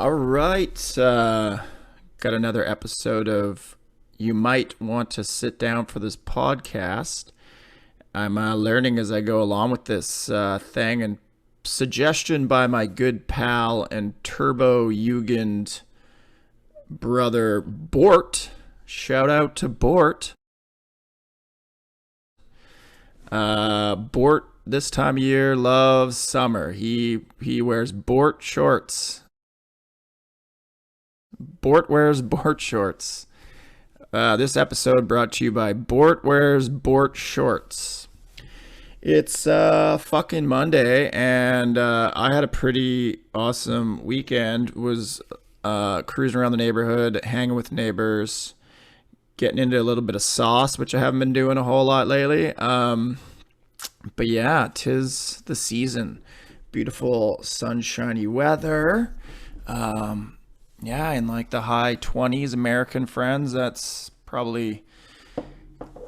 All right. Got another episode of You Might Want to Sit Down for This Podcast. I'm learning as I go along with this thing, and suggestion by my good pal and Turbo Jugend brother Bort. Shout out to Bort. Bort this time of year loves summer. He wears Bort shorts. Bort wears Bort shorts. This episode brought to you by Bort wears Bort shorts. It's fucking Monday, and I had a pretty awesome weekend. Was cruising around the neighborhood, hanging with neighbors, getting into a little bit of sauce, which I haven't been doing a whole lot lately. But yeah, 'tis the season. Beautiful sunshiny weather. Yeah, in like the high 20s, American friends. That's probably,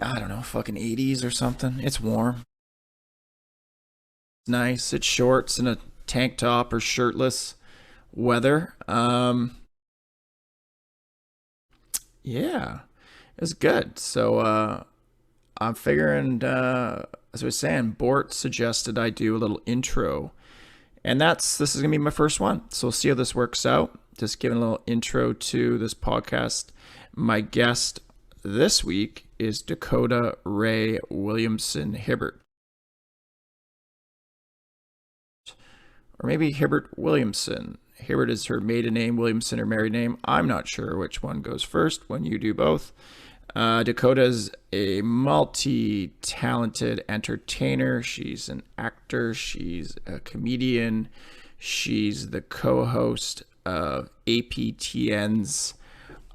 I don't know, fucking 80s or something. It's warm. Nice. It's shorts and a tank top or shirtless weather. Yeah, it's good. So I'm figuring, as I was saying, Bort suggested I do a little intro. And this is going to be my first one. So we'll see how this works out. Just giving a little intro to this podcast. My guest this week is Dakota Ray Hebert. Or maybe Hebert Williamson. Hebert is her maiden name, Williamson her married name. I'm not sure which one goes first when you do both. Dakota's a multi-talented entertainer. She's an actor. She's a comedian. She's the co-host of APTNs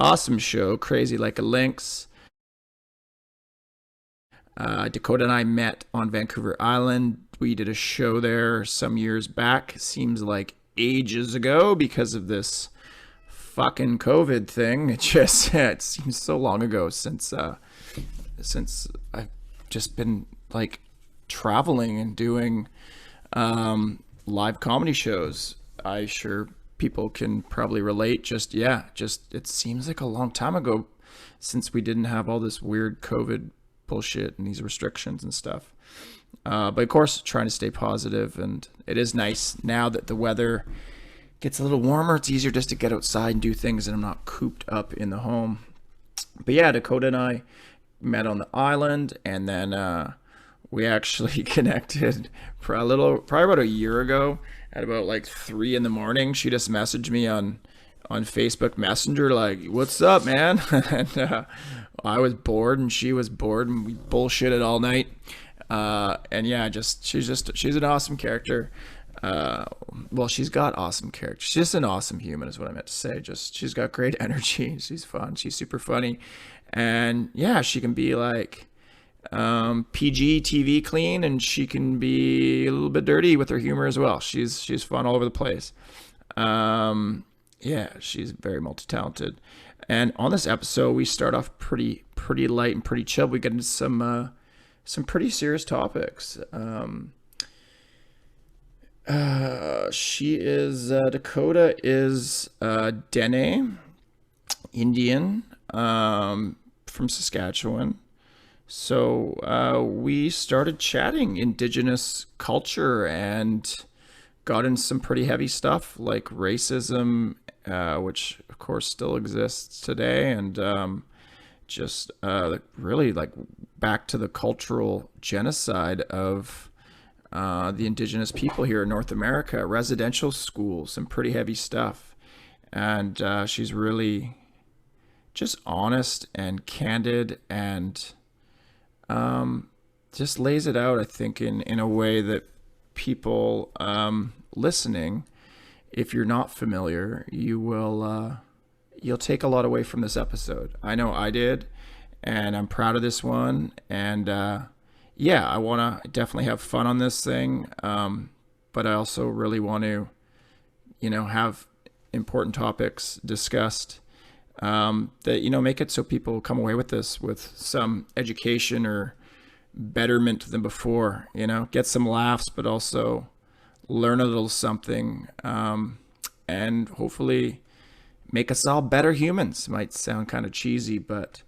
awesome show, Crazy Like A Lynx. Dakota and I met on Vancouver Island. We did a show there some years back. Seems like ages ago because of this fucking COVID thing. It seems so long ago since I've just been like traveling and doing live comedy shows. I sure people can probably relate. Just it seems like a long time ago since we didn't have all this weird COVID bullshit and these restrictions and stuff. But of course, trying to stay positive, and it is nice now that the weather gets a little warmer. It's easier just to get outside and do things, and I'm not cooped up in the home. But yeah, Dakota and I met on the island, and then we actually connected for probably about a year ago at about like 3 a.m. She just messaged me on Facebook Messenger like, "What's up, man?" And I was bored, and she was bored, and we bullshitted all night. And yeah, she's an awesome character. Well, she's got awesome character. She's just an awesome human is what I meant to say. She's got great energy. She's fun. She's super funny. And yeah, she can be like PG TV clean, and she can be a little bit dirty with her humor as well. She's fun all over the place. Yeah, she's very multi-talented. And on this episode, we start off pretty light and pretty chill. We get into some pretty serious topics. Dakota is Dene, Indian, from Saskatchewan. So we started chatting indigenous culture and got into some pretty heavy stuff like racism, which of course still exists today, and just really like back to the cultural genocide of the indigenous people here in North America, residential schools, some pretty heavy stuff. And she's really just honest and candid, and just lays it out, I think, in a way that people listening, if you're not familiar, you'll take a lot away from this episode. I know I did, and I'm proud of this one. And yeah, I want to definitely have fun on this thing, but I also really want to, have important topics discussed that, make it so people come away with this with some education or betterment than before, get some laughs, but also learn a little something. and hopefully make us all better humans. Might sound kind of cheesy, but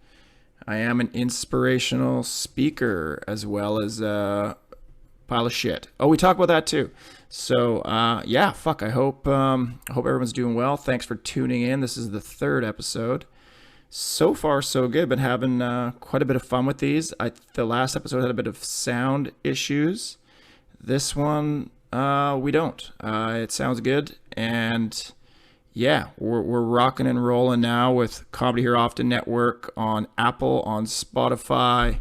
I am an inspirational speaker as well as a pile of shit. Oh, we talk about that too. So yeah, fuck. I hope everyone's doing well. Thanks for tuning in. This is the 3rd episode. So far, so good. Been having quite a bit of fun with these. The last episode had a bit of sound issues. This one, we don't. It sounds good. And yeah, we're rocking and rolling now with Comedy Here Often Network on Apple, on Spotify,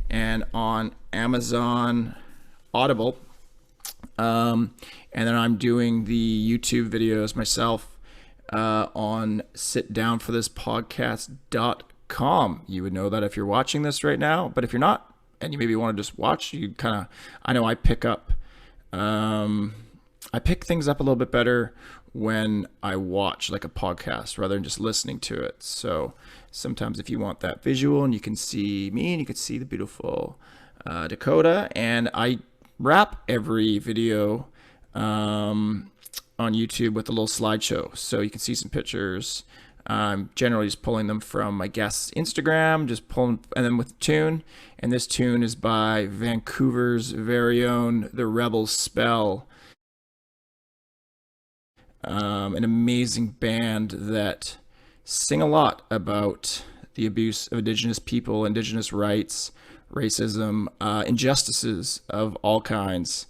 and on Amazon Audible. And then I'm doing the YouTube videos myself on sitdownforthispodcast.com. You would know that if you're watching this right now, but if you're not, and you maybe want to just watch, you kind of, I know I pick things up a little bit better when I watch like a podcast rather than just listening to it. So sometimes if you want that visual and you can see me and you can see the beautiful Dakota, and I wrap every video on YouTube with a little slideshow, so you can see some pictures. I'm generally just pulling them from my guest's Instagram, just pulling, and then with tune. And this tune is by Vancouver's very own The Rebel Spell, an amazing band that sing a lot about the abuse of Indigenous people, Indigenous rights, racism, injustices of all kinds.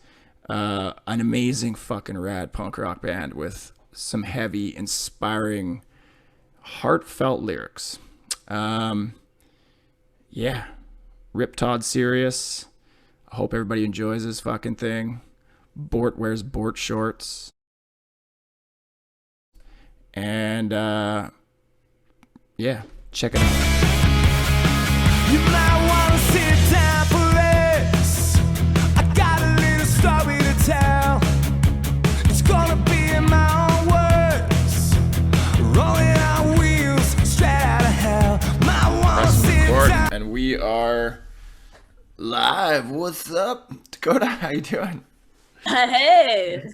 An amazing fucking rad punk rock band with some heavy, inspiring, heartfelt lyrics. Yeah, Rip Todd serious. I hope everybody enjoys this fucking thing. Bort wears Bort shorts. And yeah, check it out. You might want to sit down for this. I got a little story to tell. It's gonna be in my own words. Rolling on wheels straight out of hell. Might want to sit down. And we are live. What's up, Dakota? How you doing? Hey.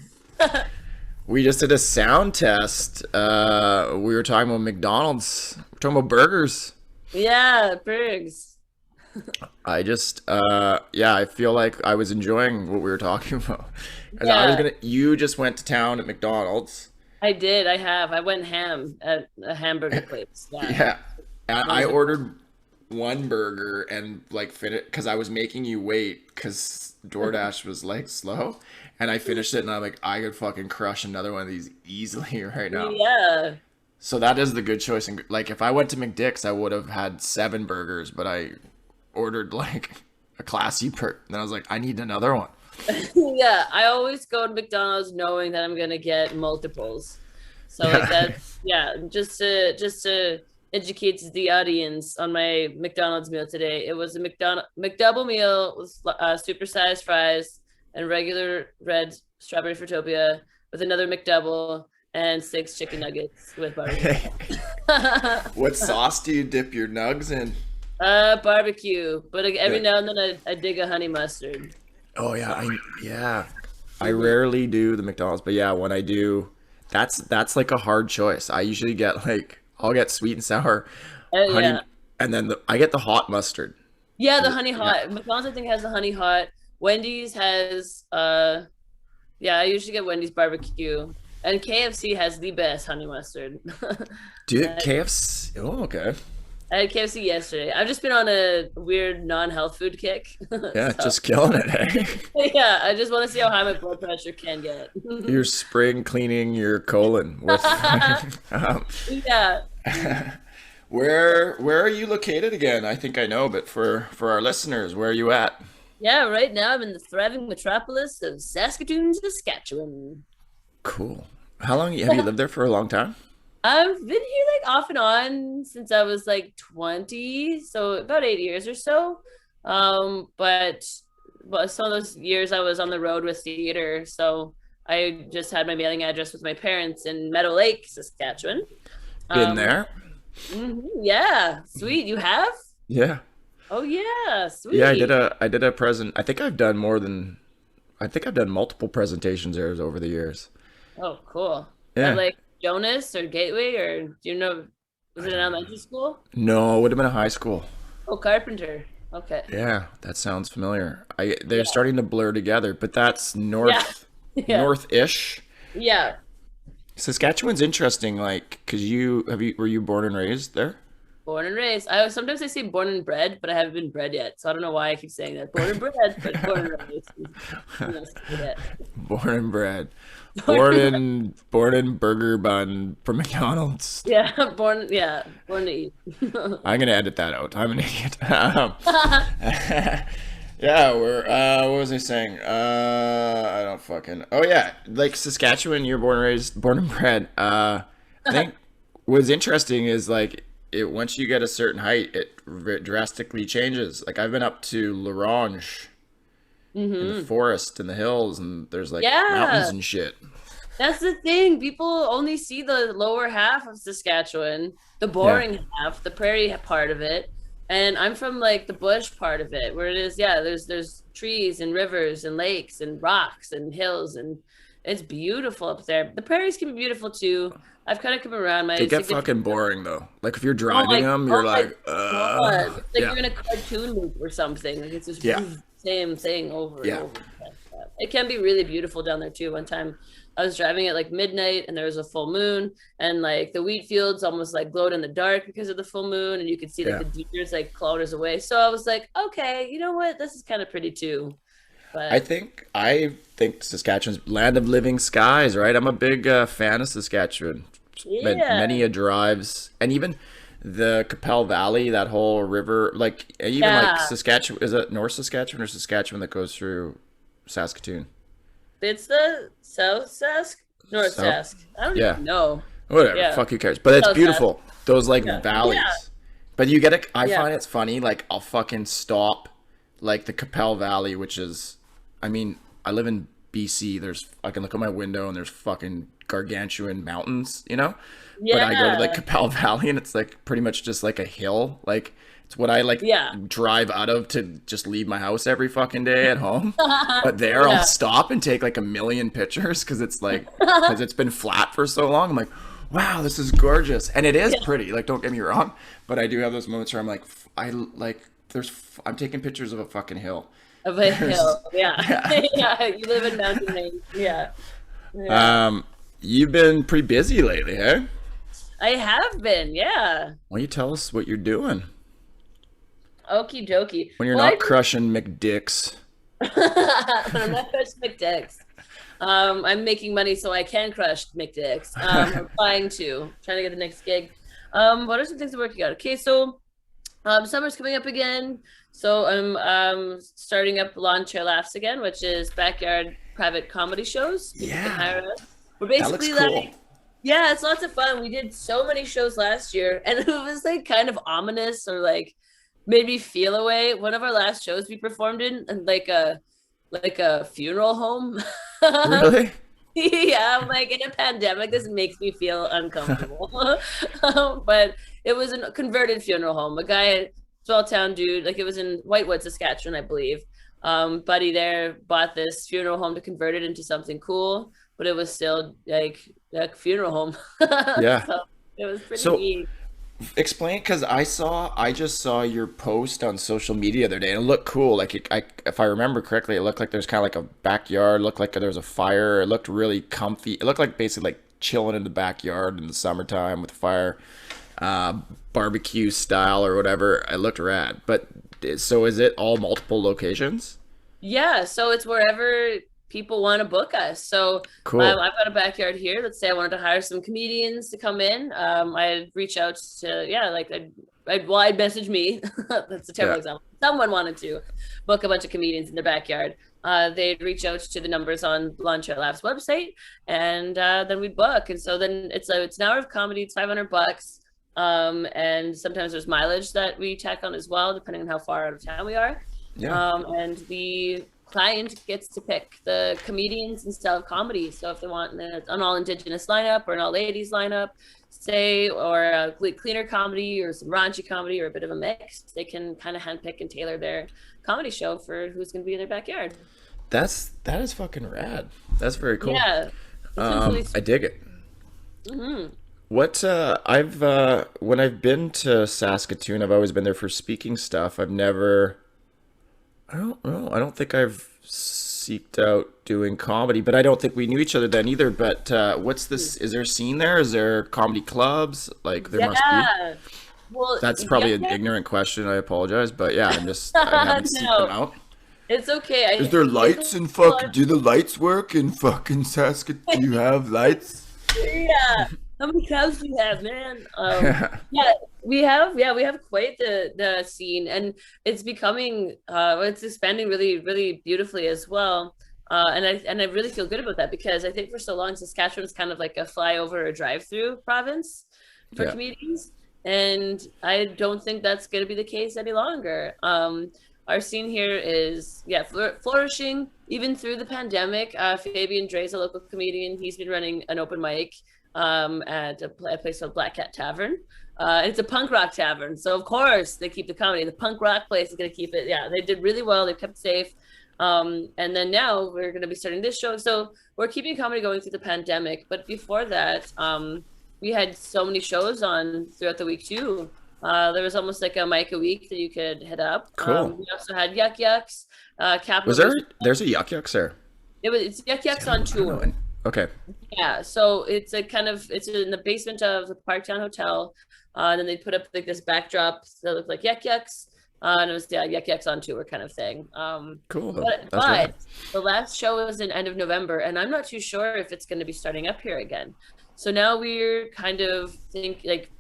We just did a sound test. We were talking about McDonald's. We're talking about burgers. Yeah, burgers. I just, yeah, I feel like I was enjoying what we were talking about. Yeah. You just went to town at McDonald's. I did. I went ham at a hamburger place. Yeah. Yeah. I ordered one burger and like finished because I was making you wait because DoorDash was like slow. And I finished it and I'm like, I could fucking crush another one of these easily right now. Yeah. So that is the good choice. And like, if I went to McDick's, I would have had 7 burgers, but I ordered like a classy burger. And then I was like, I need another one. Yeah. I always go to McDonald's knowing that I'm going to get multiples. So like that's, yeah, just to educate the audience on my McDonald's meal today. It was a McDouble meal with supersized fries and regular red strawberry Fruitopia with another McDouble and 6 chicken nuggets with barbecue. What sauce do you dip your nugs in? Barbecue, but every now and then I dig a honey mustard. Oh yeah, I rarely do the McDonald's, but yeah, when I do, that's like a hard choice. I usually get like I'll get sweet and sour honey, Yeah. and then I get the hot mustard. Yeah, the honey hot. McDonald's I think has the honey hot. Wendy's has yeah, I usually get Wendy's barbecue. And KFC has the best honey mustard. Dude, KFC. Oh, okay. I had KFC yesterday. I've just been on a weird non-health food kick. Yeah, So, just killing it, hey? yeah, I just want to see how high my blood pressure can get. You're spring cleaning your colon with. Yeah. Where are you located again? I think I know, but for our listeners, where are you at? Yeah, right now I'm in the thriving metropolis of Saskatoon, Saskatchewan. Cool. How long have you lived there for? A long time? I've been here like off and on since I was like 20, so about 8 years or so. But some of those years I was on the road with theater, so I just had my mailing address with my parents in Meadow Lake, Saskatchewan. Been there? Yeah, sweet. You have? Yeah. Oh yeah, sweet. Yeah, I did a present. I think I've done multiple presentations there over the years. Oh, cool. at Yeah. like Jonas or Gateway, or do you know? Was I it an don't know. elementary school? No, it would have been a high school. Oh, Carpenter. Okay. Yeah, that sounds familiar. They're Yeah. starting to blur together, but that's Yeah. Yeah. north-ish. Yeah. Saskatchewan's interesting, like, cause were you born and raised there? Born and raised. Sometimes I say born and bred, but I haven't been bred yet, so I don't know why I keep saying that. Born and bred, but born and raised. Yeah. Born and bred. Born and bred. Born in burger bun from McDonald's. Yeah, born. Yeah, born to eat. I'm gonna edit that out. I'm an idiot. Yeah, what was I saying? I don't fucking. Oh yeah, like Saskatchewan, you're born and bred. I think what's interesting is like once you get a certain height, it drastically changes. Like I've been up to L'Orange in the forest in the hills, and there's like mountains Yeah, and shit. that's the thing. People only see the lower half of Saskatchewan, the Yeah, boring half, the prairie part of it. And I'm from like the bush part of it, where it is, yeah, there's trees and rivers and lakes and rocks and hills, and it's beautiful up there. The prairies can be beautiful too. I've kind of come around. My they get significant fucking boring though. Like if you're Oh driving my, them, oh you're my like, God. It's like yeah, you're in a cartoon loop or something. Like it's just yeah, same thing over and yeah. over. It can be really beautiful down there too. One time I was driving at like midnight and there was a full moon and like the wheat fields almost like glowed in the dark because of the full moon and you could see like Yeah. the deers like kilometers away. So I was like, okay, you know what? This is kind of pretty too. But I think Saskatchewan's land of living skies, right? I'm a big fan of Saskatchewan. Spent yeah, many a drives, and even the Capel Valley, that whole river, like even like yeah. Saskatchewan, is it North Saskatchewan or Saskatchewan that goes through Saskatoon? It's the South Sask, North South? Sask. I don't Yeah, even know. whatever. Yeah, Fuck, who cares? But it's South Sask. beautiful. Those like Yeah, yeah, valleys. But you get it. I yeah. find it's funny. Like I'll fucking stop, like the Capel Valley, which is, I mean, I live in BC. I can look out my window and there's fucking gargantuan mountains, you know. But I go to like Yeah. Capel Valley and it's like pretty much just like a hill. Like it's what I like Yeah. drive out of to just leave my house every fucking day at home. But there I'll Yeah. stop and take like a million pictures because because it's been flat for so long. I'm like, wow, this is gorgeous. And it is Yeah. pretty. Like don't get me wrong, but I do have those moments where I'm like I'm taking pictures of a fucking hill. Of a There's hill. Yeah. yeah. Yeah. You live in mountain range. Yeah. Yeah. You've been pretty busy lately, eh? I have been. Yeah. Why don't you tell us what you're doing Okie dokie. when you're Well, I not crushing McDicks? I'm not crush McDicks. I'm making money so I can crush McDicks. I'm trying to get the next gig. What are some things I'm working on? Okay, so summer's coming up again. So I'm starting up Lawn Chair Laughs again, which is backyard private comedy shows. People can Yeah, hire us. We're that looks basically cool. like, yeah, it's lots of fun. We did so many shows last year, and it was like kind of ominous or like made me feel away. One of our last shows we performed in, and like a funeral home. Really? Yeah, I'm like in a pandemic, this makes me feel uncomfortable. But it was a converted funeral home. A guy, small town dude, like it was in Whitewood, Saskatchewan, I believe. Buddy there bought this funeral home to convert it into something cool, but it was still like a funeral home. Yeah. So it was pretty So neat. explain, because I just saw your post on social media the other day, and it looked cool. Like, if I remember correctly, it looked like there's kind of like a backyard. It looked like there was a fire. It looked really comfy. It looked like basically like chilling in the backyard in the summertime with a fire, barbecue style or whatever. It looked rad. But so is it all multiple locations? Yeah, so it's wherever people want to book us. So Cool. I've got a backyard here. Let's say I wanted to hire some comedians to come in. I'd reach out to, yeah, like I'd message me. That's a terrible Yeah. example. Someone wanted to book a bunch of comedians in their backyard. They'd reach out to the numbers on Launch Out Labs website, and then we'd book. And so then it's an hour of comedy. It's $500. And sometimes there's mileage that we tack on as well, depending on how far out of town we are. Yeah. And the client gets to pick the comedians and style of comedy. So if they want an all indigenous lineup or an all ladies lineup, say, or a cleaner comedy or some raunchy comedy or a bit of a mix, they can kind of handpick and tailor their comedy show for who's going to be in their backyard. That is fucking rad. That's very cool. Yeah, it's been really I dig it. Hmm. What I've when I've been to Saskatoon, I've always been there for speaking stuff. I've never I don't know. I don't think I've seeked out doing comedy, but I don't think we knew each other then either. But what's this? Is there a scene there? Is there comedy clubs? Like there must be. Yeah. Well, That's probably an yeah. ignorant question. I apologize, but yeah, I haven't seeked them No, out. it's okay. Is there It's lights in do the lights work in fucking Saskatoon? Do you have lights? yeah. How many cows do you have, man? Yeah, we have quite the scene, and it's becoming it's expanding really, really beautifully as well. And I really feel good about that because I think for so long Saskatchewan was kind of like a flyover or drive-through province for Yeah. comedians, and I don't think that's going to be the case any longer. Our scene here is flourishing even through the pandemic. Fabian Dre's a local comedian. He's been running an open mic at a place called Black Cat Tavern. It's a punk rock tavern, so of course they keep the comedy. The punk rock place is going to keep it. Yeah, they did really well. They kept it safe. And then now we're going to be starting this show. So we're keeping comedy going through the pandemic. But before that, we had so many shows on throughout the week too. There was almost like a mic a week that you could hit up. Cool. We also had Yuck Yucks. Capital. Was there? There's a Yuck Yucks there. It's Yuck Yucks on I don't tour. know. Okay. Yeah, so it's a kind of it's in the basement of the Parktown Hotel. And then they put up like this backdrop that looked like Yuck Yucks. And it was Yuck Yucks on tour kind of thing. Cool. But, That's right. the last show was in end of November, and I'm not too sure if it's going to be starting up here again. So now we're kind of think like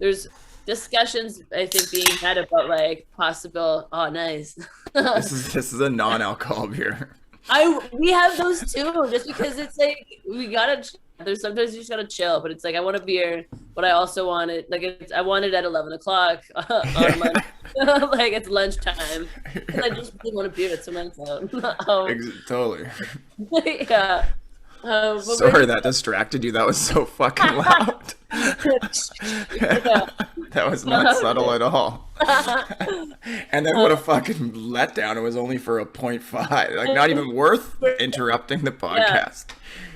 there's discussions I think being had about like possible. Oh, nice. This is a non-alcohol beer. We have those too, just because it's like we gotta. There's sometimes you just gotta chill, but it's like I want a beer, but I also want it I want it at 11 o'clock on Monday, like it's lunchtime. And I just really want a beer at some out. Totally. Yeah. But Sorry that distracted you. That was so fucking loud. Yeah. That was not subtle at all. And then what a fucking letdown. It was only for a 0.5. Like not even worth interrupting the podcast.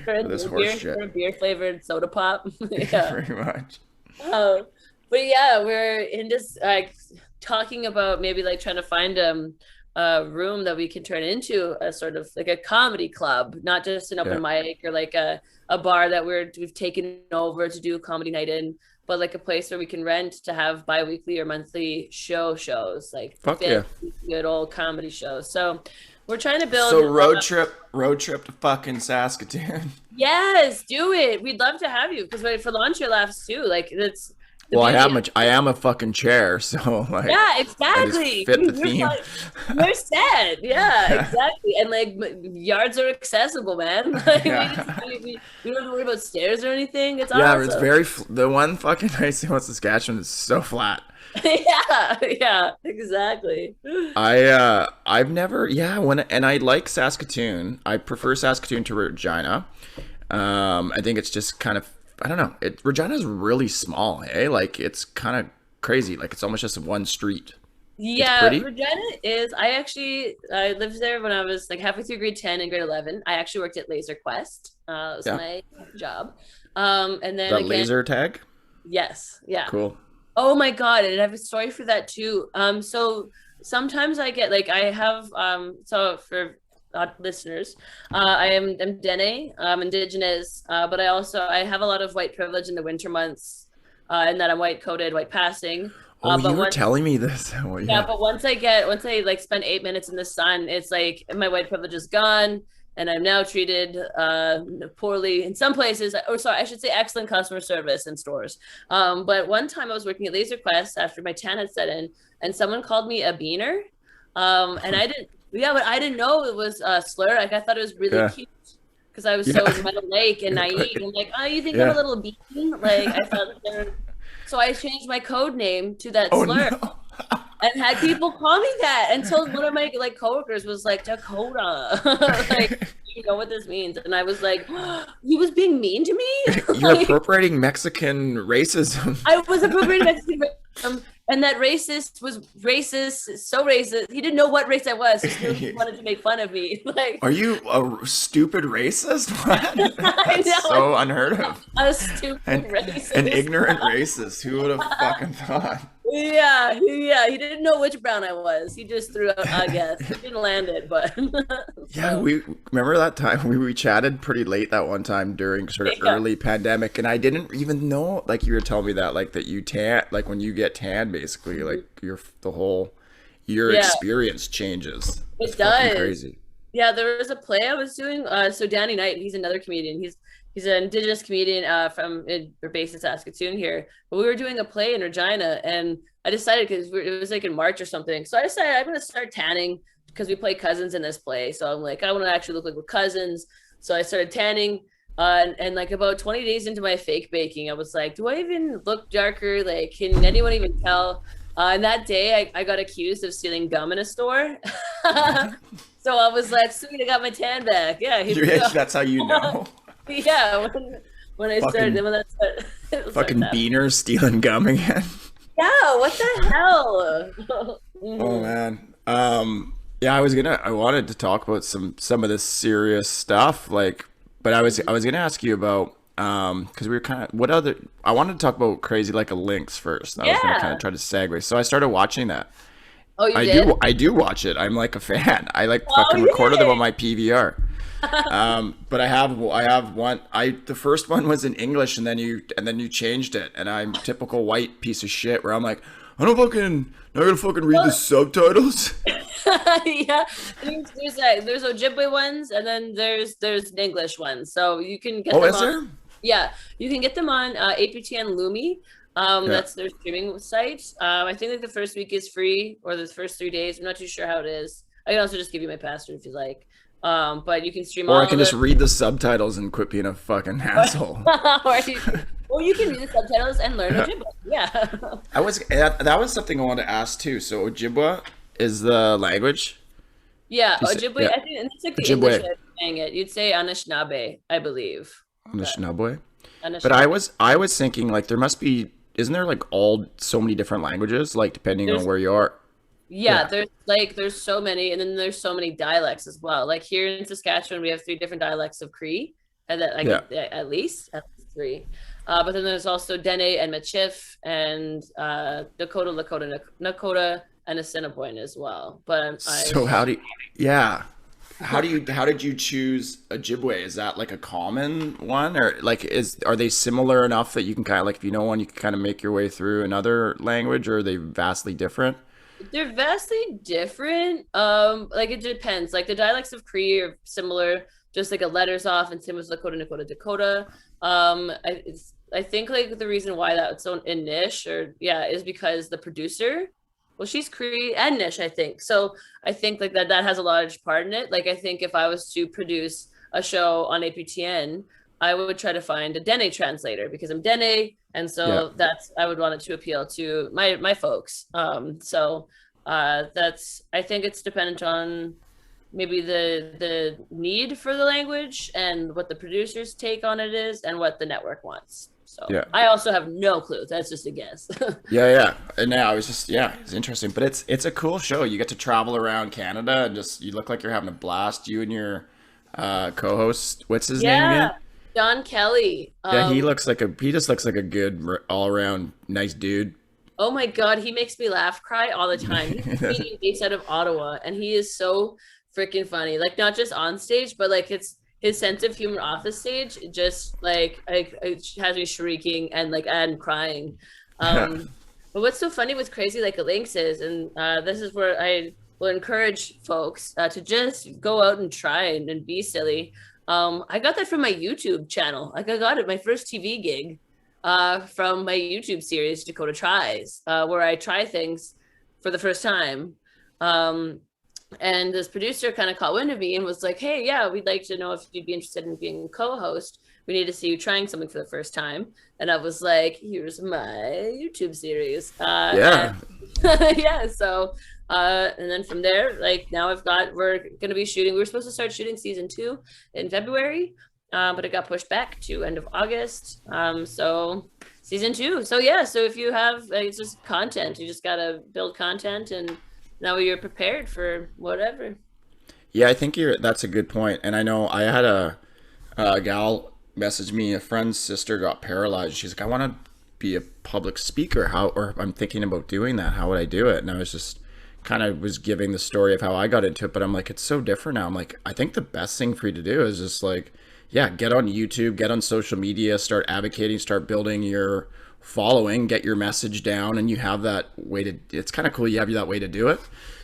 For this horse shit. For a beer flavored soda pop. Yeah. Pretty much. But yeah, we're in this like talking about maybe like trying to find a room that we can turn into a sort of like a comedy club, not just an open mic or like a bar that we've taken over to do a comedy night in, but like a place where we can rent to have bi-weekly or monthly shows, like good old comedy shows. So we're trying to build road trip to fucking Saskatoon. Yes, do it. We'd love to have you because for launch your laughs too. Like it's well, I am a fucking chair, so like yeah, exactly. I just fit the theme. You're set, yeah, exactly. And like yards are accessible, man. Like, we don't have to worry about stairs or anything. It's awesome. It's very the one fucking nice thing about Saskatchewan is so flat. yeah, exactly. I've never and I like Saskatoon. I prefer Saskatoon to Regina. I think it's just kind of I don't know. Regina's really small, eh? Like it's kind of crazy. Like it's almost just one street. Yeah, Regina is. I lived there when I was like halfway through grade 10 and grade 11. I actually worked at Laser Quest. It was my job. And then the laser tag. Yes. Yeah. Cool. Oh my God, and I have a story for that too. So sometimes I get like I have so for listeners, I'm Dene, indigenous, but I have a lot of white privilege in the winter months, and that I'm white coded, white passing. You were telling me this. Yeah, but once I like spend 8 minutes in the sun, it's like my white privilege is gone. And I'm now treated poorly in some places. Or sorry, I should say excellent customer service in stores. But one time I was working at Laser Quest after my tan had set in, and someone called me a beaner. And I didn't. Yeah, but I didn't know it was a slur. Like I thought it was really cute because I was so Meadow Lake and naive. I'm like, oh, you think I'm a little bean? Like I thought. So I changed my code name to that slur. No. And had people call me that until one of my like coworkers was like Dakota, like you know what this means, and I was like, oh, he was being mean to me. You're appropriating Mexican racism. I was appropriating Mexican racism, And that racist was racist, so racist. He didn't know what race I was. He still wanted to make fun of me. Like, are you a stupid racist? What? I That's know, so unheard of. a stupid racist. An ignorant racist. Who would have fucking thought? Yeah, he didn't know which brown I was. He just threw out, I guess. He didn't land it, but Yeah, we remember that time we chatted pretty late that one time during sort of early pandemic, and I didn't even know, like you were telling me that, like that you tan, like when you get tan, basically, like your experience changes. It It's does. fucking crazy. Yeah, there was a play I was doing. So Danny Knight, he's another comedian. He's an indigenous comedian we're based in Saskatchewan here. But we were doing a play in Regina, and I decided because it was like in March or something. So I decided I'm gonna start tanning because we play cousins in this play. So I'm like, I want to actually look like we're cousins. So I started tanning. And like about 20 days into my fake baking, I was like, do I even look darker? Like, can anyone even tell? And that day, I got accused of stealing gum in a store. So I was like, sweet, I got my tan back. Yeah, That's how you know. Yeah, when I started, Fucking beaners stealing gum again. Yeah, what the hell? Oh man. Yeah, I wanted to talk about some of this serious stuff, like, but I was gonna ask you about because we were kind of I wanted to talk about Crazy Like a Lynx first. I was gonna kind of try to segue. So I started watching that. Oh, you did? I do watch it. I'm like a fan. I like fucking recorded them on my PVR. But I have one. The first one was in English, and then you changed it, and I'm typical white piece of shit where I'm like, not gonna fucking read the subtitles. Yeah, there's Ojibwe ones, and then there's English ones, so you can get them is there? Yeah, you can get them on APTN Lumi. That's their streaming site. I think like the first week is free, or the first 3 days. I'm not too sure how it is. I can also just give you my password if you like. But you can stream or I can just read the subtitles and quit being a fucking asshole. Or you can read the subtitles and learn Ojibwe. Yeah. That was something I wanted to ask too. So Ojibwe is the language? Yeah, Ojibwe. I think it's like the Ojibwe. English way of saying it. You'd say Anishinaabe, I believe. Anishinaabe. But I was thinking, like, there must be, isn't there like so many different languages, like depending on where you are? Yeah, there's so many, and then there's so many dialects as well. Like here in Saskatchewan, we have 3 different dialects of Cree, and that at least 3. But then there's also Dene and Michif and Dakota, Lakota, Nakota, and Assiniboine as well. But how did you choose Ojibwe? Is that like a common one, or like are they similar enough that you can kind of, like, if you know one, you can kind of make your way through another language, or are they vastly different? They're vastly different. Like it depends. Like the dialects of Cree are similar, just like a letters off, and same as Lakota, Nakota, Dakota. I think like the reason why that's so in niche is because the producer, well, she's Cree and niche, I think. So I think like that has a large part in it. Like I think if I was to produce a show on APTN, I would try to find a Dene translator because I'm Dene, and so I would want it to appeal to my folks. I think it's dependent on maybe the need for the language and what the producer's take on it is and what the network wants. So I also have no clue. That's just a guess. Yeah. And now it's interesting, but it's a cool show. You get to travel around Canada and you look like you're having a blast. You and your co-host, what's his name again? John Kelly. He just looks like a good all around nice dude. Oh my God, he makes me laugh, cry all the time. He's based out of Ottawa, and he is so freaking funny. Like not just on stage, but like his sense of humor off the stage, just like it has me shrieking and crying. But what's so funny with Crazy Like a Lynx is, and this is where I will encourage folks to just go out and try and be silly. I got that from my YouTube channel. Like I got it, my first TV gig from my YouTube series, Dakota Tries, where I try things for the first time. And this producer kind of caught wind of me and was like, hey, yeah, we'd like to know if you'd be interested in being a co-host. We need to see you trying something for the first time. And I was like, here's my YouTube series. So, and then from there, like now we're going to be shooting. We were supposed to start shooting season 2 in February, but it got pushed back to end of August. So season 2. So yeah, so if you have it's just content, you just gotta build content, and now you're prepared for whatever. Yeah, I think that's a good point. And I know I had a gal message me, a friend's sister got paralyzed. She's like, I want to be a public speaker. Or I'm thinking about doing that. How would I do it? And I was just kind of was giving the story of how I got into it, but I'm like, it's so different now. I'm like, I think the best thing for you to do is just like, yeah, get on YouTube, get on social media, start advocating, start building your following, get your message down, and you have that way to, it's kind of cool. You have that way to do it.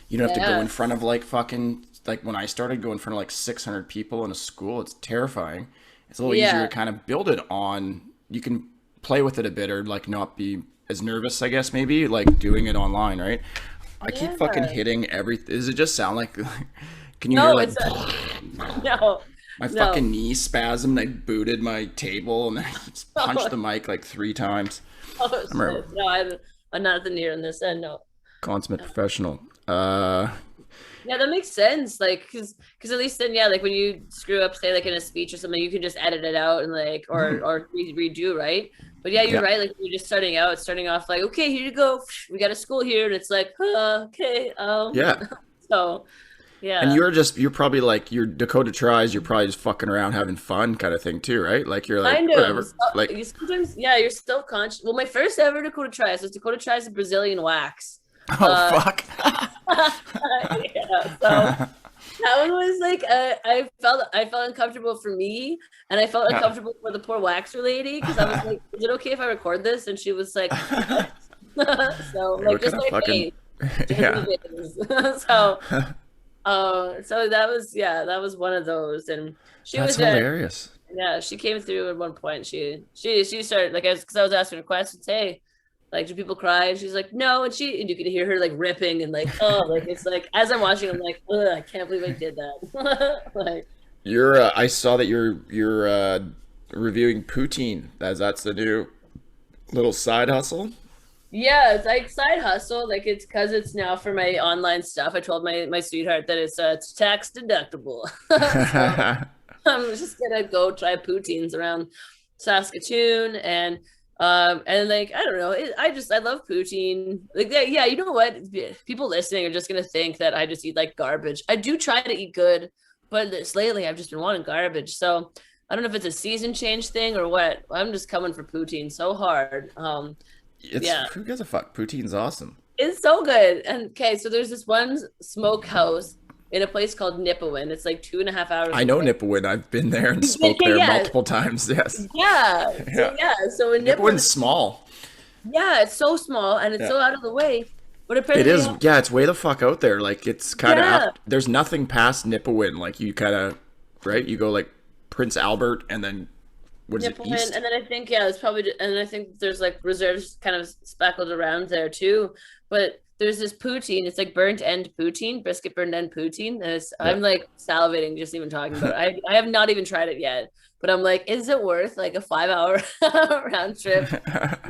You don't have to go in front of like fucking, like when I started, go in front of like 600 people in a school. It's terrifying. It's a little easier to kind of build it on. You can play with it a bit, or like not be as nervous, I guess, maybe like doing it online, right? I keep fucking hitting everything. Does it just sound like, can you hear like, no. My fucking knee spasmed. I booted my table and then I just punched the mic like 3 times. Oh, shit. No, I'm not the near in this end. No. Consummate professional. Yeah, that makes sense. Like, cause at least then, yeah, like when you screw up, say like in a speech or something, you can just edit it out and like, or redo, right? But yeah, you're right. Like you're just starting off like, okay, here you go. We got a school here, and it's like, okay, yeah. So. Yeah. And you're probably like, your Dakota tries, you're probably just fucking around having fun kind of thing too, right? Like you're like, kind of. Whatever. Like sometimes, yeah, you're self-conscious. Well, my first ever Dakota tries was Dakota tries a Brazilian wax. Oh, fuck. Yeah, so that one was like, I felt uncomfortable for me, and I felt uncomfortable for the poor waxer lady, because I was like, is it okay if I record this? And she was like, so like, just like, fucking... hey, so so that was one of those, and she was hilarious. Yeah, she came through at one point. She started like, because I was asking her questions. Hey, like, do people cry? And she's like, no. And you could hear her like ripping and like, oh, like it's like as I'm watching, I'm like, ugh, I can't believe I did that. Like, I saw that you're reviewing poutine. That's the new little side hustle. Yeah, it's like side hustle. Like it's because it's now for my online stuff. I told my sweetheart that it's tax deductible. So I'm just gonna go try poutines around Saskatchewan, and like I don't know. I love poutine. Like yeah, you know what? People listening are just gonna think that I just eat like garbage. I do try to eat good, but lately I've just been wanting garbage. So I don't know if it's a season change thing or what. I'm just coming for poutine so hard. Who gives a fuck? Poutine's awesome. It's so good. And okay, so there's this one smokehouse in a place called Nipawin. It's like 2.5 hours. I know Nipawin. I've been there and smoked there multiple times. Yes. Yeah. So in Nipawin's small. Yeah, it's so small and it's so out of the way. But apparently it is. Yeah, it's way the fuck out there. Like it's kind of there's nothing past Nipawin. Like you kind of right. You go like Prince Albert and then. What is it, east? And then I think it's probably, and I think there's like reserves kind of speckled around there too. But there's this poutine. It's like burnt end poutine, brisket burnt end poutine. And I'm like salivating just even talking about it. I have not even tried it yet, but I'm like, is it worth like a 5-hour round trip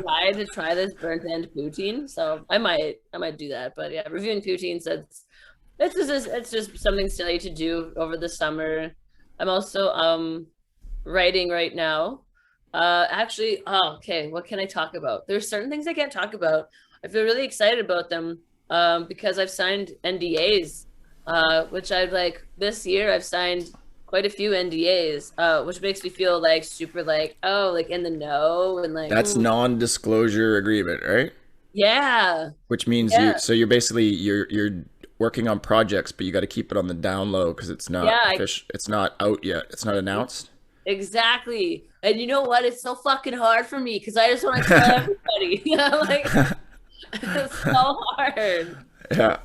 ride to try this burnt end poutine? So I might do that. But yeah, reviewing poutines, it's just something silly to do over the summer. I'm also writing right now. Actually, okay, what can I talk about? There's certain things I can't talk about. I feel really excited about them because I've signed NDAs, which I've like this year I've signed quite a few NDAs, which makes me feel like super like, oh, like in the know, and like that's non-disclosure agreement, right? Yeah. Which means you're basically you're working on projects, but you got to keep it on the down low because it's not it's not out yet. It's not announced. Exactly. And you know what? It's so fucking hard for me because I just want to tell everybody. You know, like it's so hard. Yeah.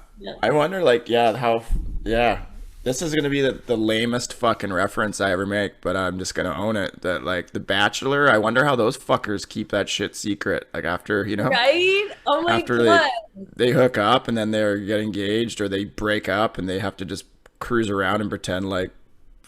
I wonder, like, this is gonna be the lamest fucking reference I ever make, but I'm just gonna own it. That like The Bachelor. I wonder how those fuckers keep that shit secret. Like after right? Oh my god. They hook up and then they get engaged, or they break up and they have to just cruise around and pretend like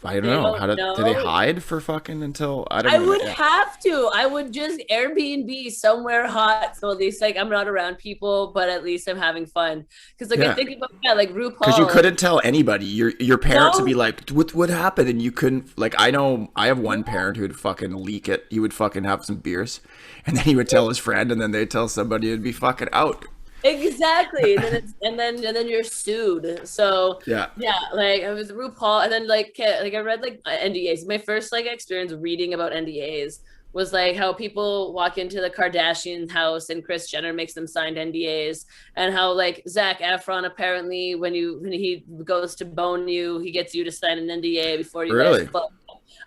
I don't They know. don't Do they know. hide for fucking until I don't I even would know. have to. I would just Airbnb somewhere hot, so at least like I'm not around people, but at least I'm having fun. Because like I Yeah. think about like Because you RuPaul, like couldn't tell anybody. Your parents would be no, like, what happened? And you couldn't, like, I know I have one parent who would fucking leak it. He would fucking have some beers and then he would tell his friend and then they'd tell somebody, it'd be fucking out. exactly. And then and then you're sued. So Yeah. yeah, like I was RuPaul, and then like I read like NDAs. My first like experience reading about NDAs was like how people walk into the Kardashian house and Kris Jenner makes them sign NDAs, and how like Zac Efron apparently when he goes to bone you, he gets you to sign an NDA before you guys Really? fuck.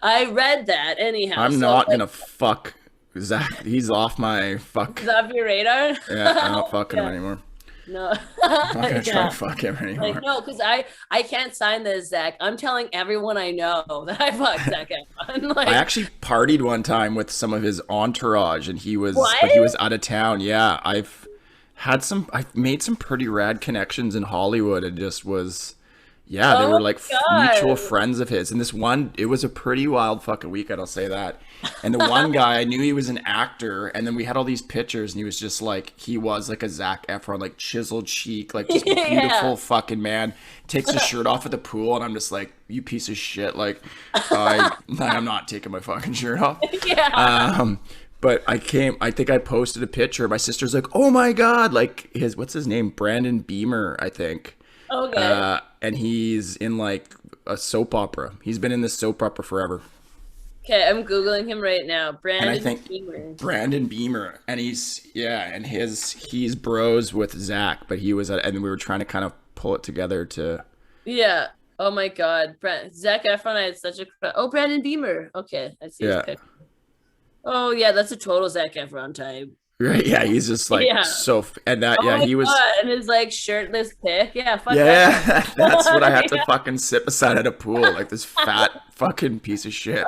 I read that anyhow. I'm So not like, gonna fuck Zach. He's off my fuck. is off your radar? Yeah, I'm not fucking him Yeah. anymore. No. I'm not gonna try Yeah. to fuck him Like anymore. no, because I can't sign this, Zach. I'm telling everyone I know that I fucked Zach Efron. I Like actually partied one time with some of his entourage, and what? but he was out of town. Yeah, I've made some pretty rad connections in Hollywood, and just was, yeah, they Oh were my like mutual god. friends of his. And this one, it was a pretty wild fucking weekend, I'll say that. And the one guy, I knew he was an actor, and then we had all these pictures, and he was just like, he was like a Zac Efron, like chiseled cheek, like just beautiful Yeah. fucking man. Takes his shirt off at the pool, and I'm just like, you piece of shit. Like, I'm not taking my fucking shirt off. Yeah. But I think I posted a picture. My sister's like, oh my God, like what's his name? Brandon Beamer, I think. Okay. And he's in like a soap opera. He's been in this soap opera forever. Okay, I'm Googling him right now. And I Brandon think Beamer. Brandon Beamer, and he's bros with Zach, but and we were trying to kind of pull it together to. Yeah. Oh my god. Zach Efron, I had such a oh Brandon Beamer. Okay, I see his Yeah. pic. Oh yeah, that's a total Zac Efron type. Right, yeah, he's just like Yeah. and that, Oh yeah, my he was. god, and his like shirtless pic. Yeah, fuck that. Yeah, that's what I had to Yeah. fucking sit beside at a pool, like this fat fucking piece of shit.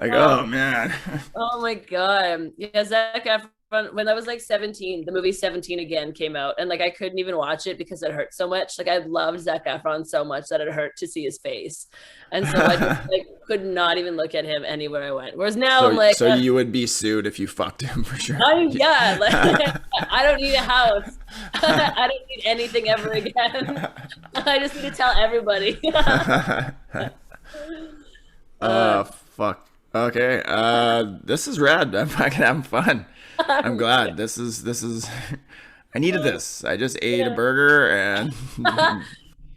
Like, oh man. Oh my god. Yeah, Zac Efron. When I was like 17, the movie 17 again came out, and like I couldn't even watch it because it hurt so much. Like I loved Zac Efron so much that it hurt to see his face, and so I just like could not even look at him anywhere I went. Whereas now I'm like, So you would be sued if you fucked him for sure. yeah, like I don't need a house. I don't need anything ever again. I just need to tell everybody. Fuck. Okay. This is rad. I'm fucking having fun. I'm glad. This is I needed this. I just ate a burger and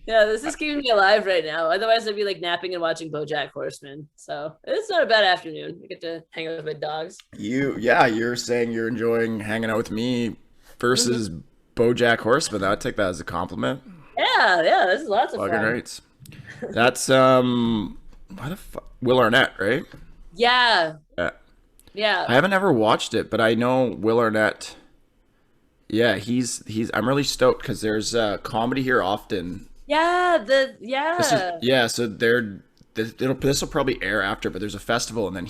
Yeah, this is keeping me alive right now. Otherwise, I'd be like napping and watching BoJack Horseman. So it's not a bad afternoon. I get to hang out with my dogs. you're saying you're enjoying hanging out with me versus BoJack Horseman. I would take that as a compliment. Yeah, this is lots of Fucking fun. rights. That's why the fuck, Will Arnett, right? Yeah, Yeah. yeah, I haven't ever watched it, but I know Will Arnett. Yeah, he's. I'm really stoked because there's comedy here often. yeah. So this will probably air after, but there's a festival, and then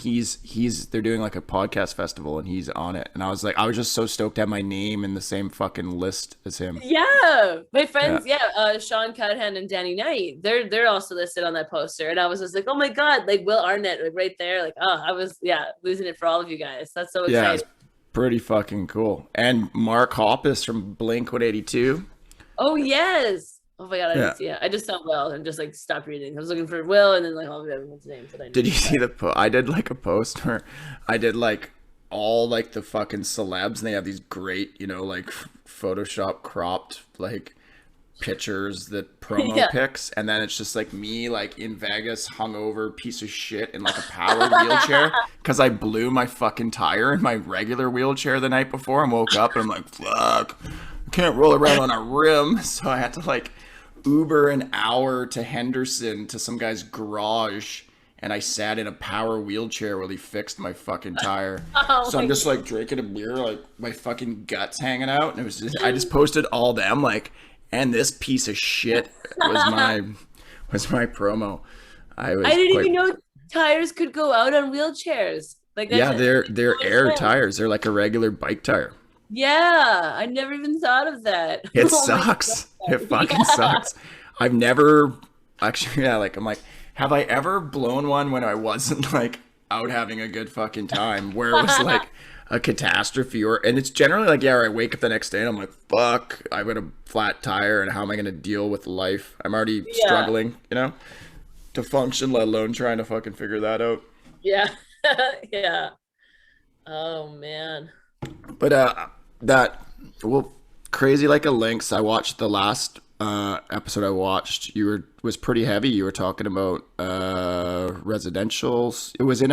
they're doing like a podcast festival, and he's on it, and I was just so stoked to have my name in the same fucking list as him. Yeah, my friends, Sean Cudhan and Danny Knight, they're also listed on that poster, and I was just like, oh my god, like Will Arnett, like right there, like I was losing it for all of you guys. That's so Yeah, exciting. it's pretty fucking cool. And Mark Hoppus from Blink 182. Oh yes. Oh my god, I Yeah. didn't see it. I just saw Will and just like stopped reading. I was looking for Will and then like all of everyone's names that I knew. Did you see I did like a post where I did like all like the fucking celebs, and they have these great, like Photoshop cropped like pictures, that promo Yeah. pics, and then it's just like me like in Vegas, hungover piece of shit in like a powered wheelchair because I blew my fucking tire in my regular wheelchair the night before and woke up and I'm like, fuck, I can't roll around on a rim, so I had to like Uber an hour to Henderson to some guy's garage, and I sat in a power wheelchair while he fixed my fucking tire. Oh So I'm my just like drinking a beer, like my fucking guts hanging out, and I just posted all them like, and this piece of shit was my promo. I didn't even know tires could go out on wheelchairs. Like yeah, they're that's air insane. tires. They're like a regular bike tire. Yeah, I never even thought of that. It Oh my sucks. God. It fucking Yeah. sucks. I've never actually, yeah, like I'm like, have I ever blown one when I wasn't like out having a good fucking time, where it was like a catastrophe, and it's generally like, yeah, I wake up the next day and I'm like, fuck, I've got a flat tire and how am I going to deal with life? I'm already struggling, to function, let alone trying to fucking figure that out. Yeah. Yeah. Oh man. But Crazy Like a Lynx, I watched the last episode I watched. Was pretty heavy. You were talking about residentials. It was in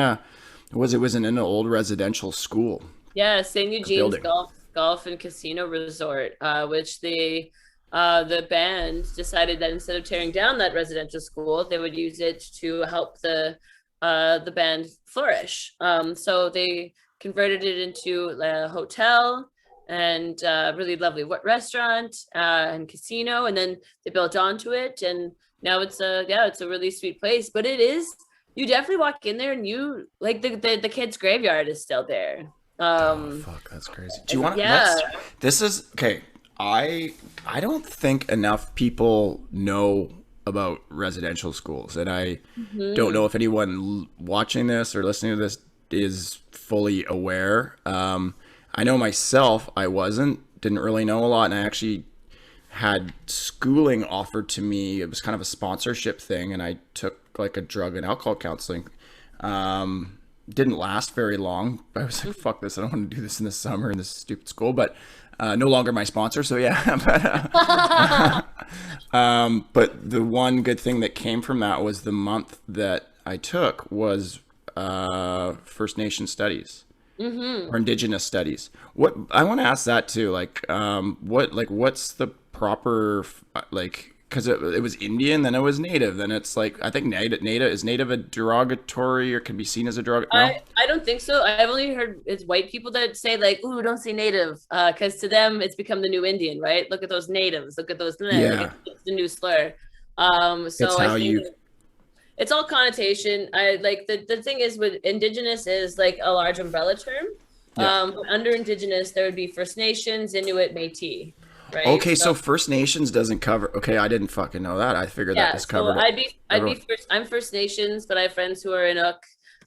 an old residential school. Yeah, St. Eugene's Golf and Casino Resort, which the band decided that instead of tearing down that residential school, they would use it to help the band flourish. So they converted it into a hotel and really lovely restaurant and casino, and then they built onto it, and now it's a really sweet place. But you definitely walk in there and you like the kids' graveyard is still there. Oh, fuck, that's crazy. Do you want to? Yeah. This is okay. I don't think enough people know about residential schools, and I don't know if anyone watching this or listening to this is fully aware. I know myself, I didn't really know a lot, and I actually had schooling offered to me. It was kind of a sponsorship thing, and I took like a drug and alcohol counseling. Didn't last very long. I was like, fuck this, I don't want to do this in the summer in this stupid school, but no longer my sponsor, so yeah. But the one good thing that came from that was the month that I took was First Nation studies. Or indigenous studies. What I want to ask that too, what's the proper, because it was Indian, then it was Native, then it's like, I think Native a derogatory or can be seen as a derogatory? I don't think so. I've only heard it's white people that say like, ooh, don't say Native, because to them it's become the new Indian, right? Look at those natives, look at those, it's the new slur. So it's how it's all connotation. I like the thing is with indigenous is like a large umbrella term. Under indigenous, there would be First Nations, Inuit, Métis. Right? Okay, so First Nations doesn't cover. Okay, I didn't fucking know that. I figured that was covered. I'm First Nations, but I have friends who are Inuk,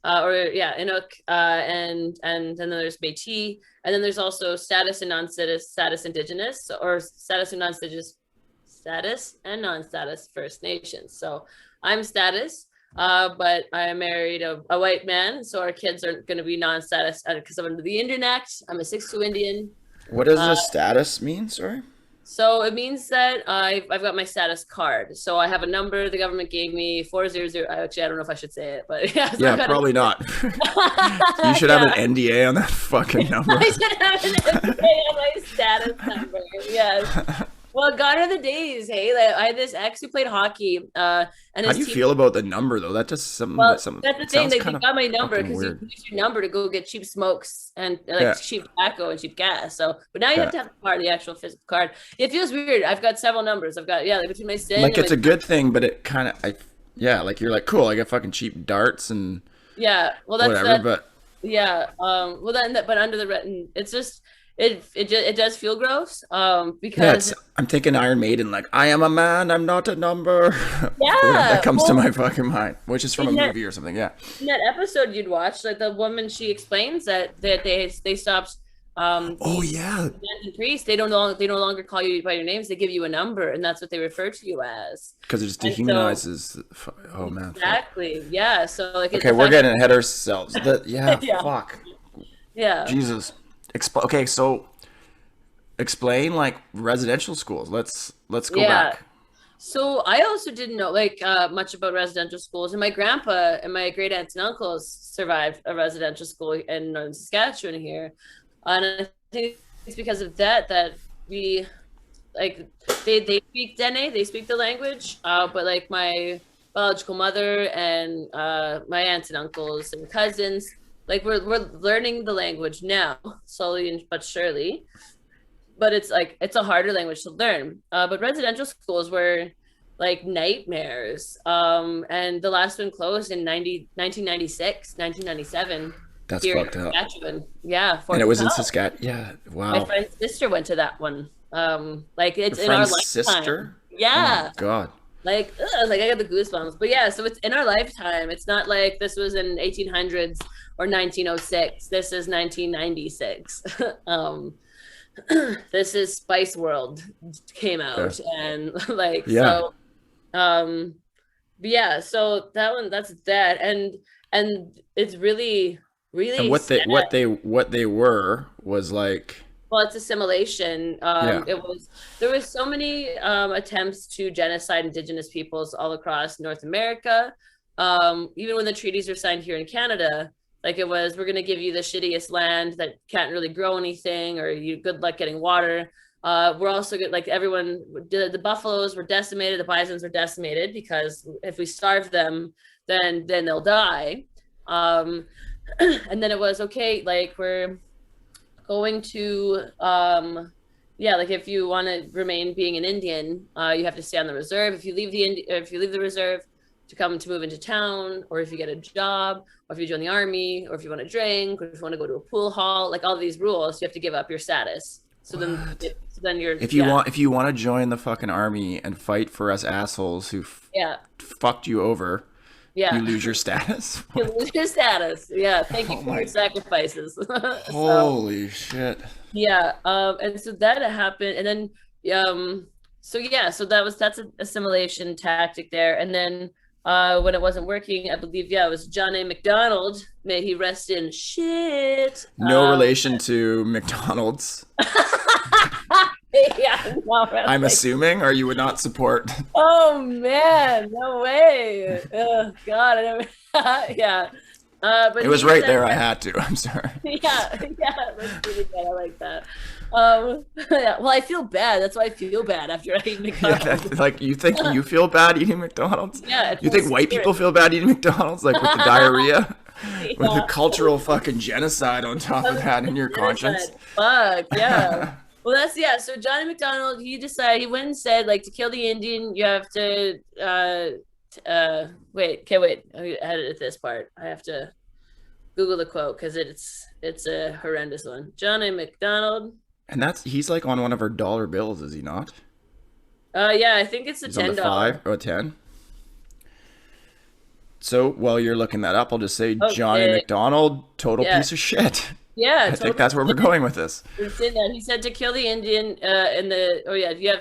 Inuk, and then there's Métis, and then there's also status and non-status, status indigenous, or status and non-status, status and non-status First Nations. So I'm status, but I married a white man, so our kids are going to be non-status because I'm under the Indian Act. I'm a 6'2" Indian. What does the status mean? Sorry. So it means that I've got my status card. So I have a number the government gave me, 400. Actually, I don't know if I should say it, but yeah. So yeah, probably not. You should have an NDA on that fucking number. I should have an NDA on my status number. Yes. Well, gone are the days, hey? Like, I had this ex who played hockey. And how do you feel about the number, though? That just something. Well, that's the thing. They got my number because you use your number to go get cheap smokes and cheap tobacco and cheap gas. So, but now you have to have the card, the actual physical card. It feels weird. I've got several numbers. I've got between my SIN. Like it's a good thing, but it kind of like you're like cool. I got fucking cheap darts and well, that's whatever. But but under the it's just. It does feel gross because I'm thinking Iron Maiden, like I am a man, I'm not a number. Yeah, that comes to my fucking mind, which is from a movie or something. Yeah, in that episode you'd watch, like the woman, she explains that they stopped. Priests, they no longer call you by your names. They give you a number, and that's what they refer to you as. Because it just dehumanizes. Oh man. Exactly. Fuck. Yeah. So like. Okay, we're getting ahead of ourselves. Fuck. Yeah. Jesus. Okay, so explain like residential schools. Let's go back. So I also didn't know much about residential schools, and my grandpa and my great aunts and uncles survived a residential school in northern Saskatchewan here, and I think it's because of that we they speak Dene, they speak the language, but like my biological mother and my aunts and uncles and cousins. Like we're learning the language now, slowly but surely, but it's a harder language to learn. But residential schools were like nightmares. And the last one closed in 1996, 1997. That's fucked up. Saskatchewan. Yeah. And it was in Saskatchewan. Yeah. Wow. My friend's sister went to that one. It's in our lifetime. Sister? Yeah. Oh my God. Like I got the goosebumps. But yeah, so it's in our lifetime. It's not like this was in 1800s or 1906. This is 1996. This is Spice World came Yeah. out, and like Yeah. so but yeah, so that's that. And it's really And really what sad. they were was like, Well, it's assimilation. yeah. There was so many attempts to genocide indigenous peoples all across North America. Even when the treaties were signed here in Canada, like it was, we're going to give you the shittiest land that can't really grow anything, or you good luck getting water. We're also good, like everyone, the buffaloes were decimated, the bisons were decimated because if we starve them, then they'll die. Um, and then it was okay, like we're going to yeah, like if you want to remain being an Indian, you have to stay on the reserve. If you leave if you leave the reserve to move into town, or if you get a job, or if you join the army, or if you want to drink, or if you want to go to a pool hall, like all these rules, you have to give up your status. What? So then you're If you want to join the fucking army and fight for us assholes who yeah fucked you over, you yeah lose your status. you lose your status. Yeah, thank you Oh for your my! sacrifices. So Holy shit! yeah, and so that happened, and then so yeah, so that's an assimilation tactic there, and then when it wasn't working, I believe yeah, it was John A. MacDonald, may he rest in shit. No relation to McDonald's. Yeah, no, I'm like, assuming, or you would not support. oh man, no way. Oh God, I never, yeah. But It was he right said, there. I had to. I'm sorry. yeah, yeah, that's really good. I like that. Yeah, well, I feel bad. That's why I feel bad after I eat Yeah, McDonald's. like you think you feel bad eating McDonald's? Yeah, it's You my think white spirit. people feel bad eating McDonald's, like with the diarrhea, with the Yeah. cultural fucking genocide on top of that in your conscience? Fuck yeah. Well, that's yeah. So Johnny McDonald, he went and said like to kill the Indian, you have to wait. Okay, wait. I edited this part. I have to Google the quote because it's a horrendous one. Johnny McDonald. And he's like on one of our dollar bills, is he not? Yeah, I think it's a He's on the $10. 5 or 10. So while you're looking that up, I'll just say Johnny Okay. McDonald, total Yeah. piece of shit. Yeah, I think that's where we're going with this. He said to kill the Indian in the oh yeah, you have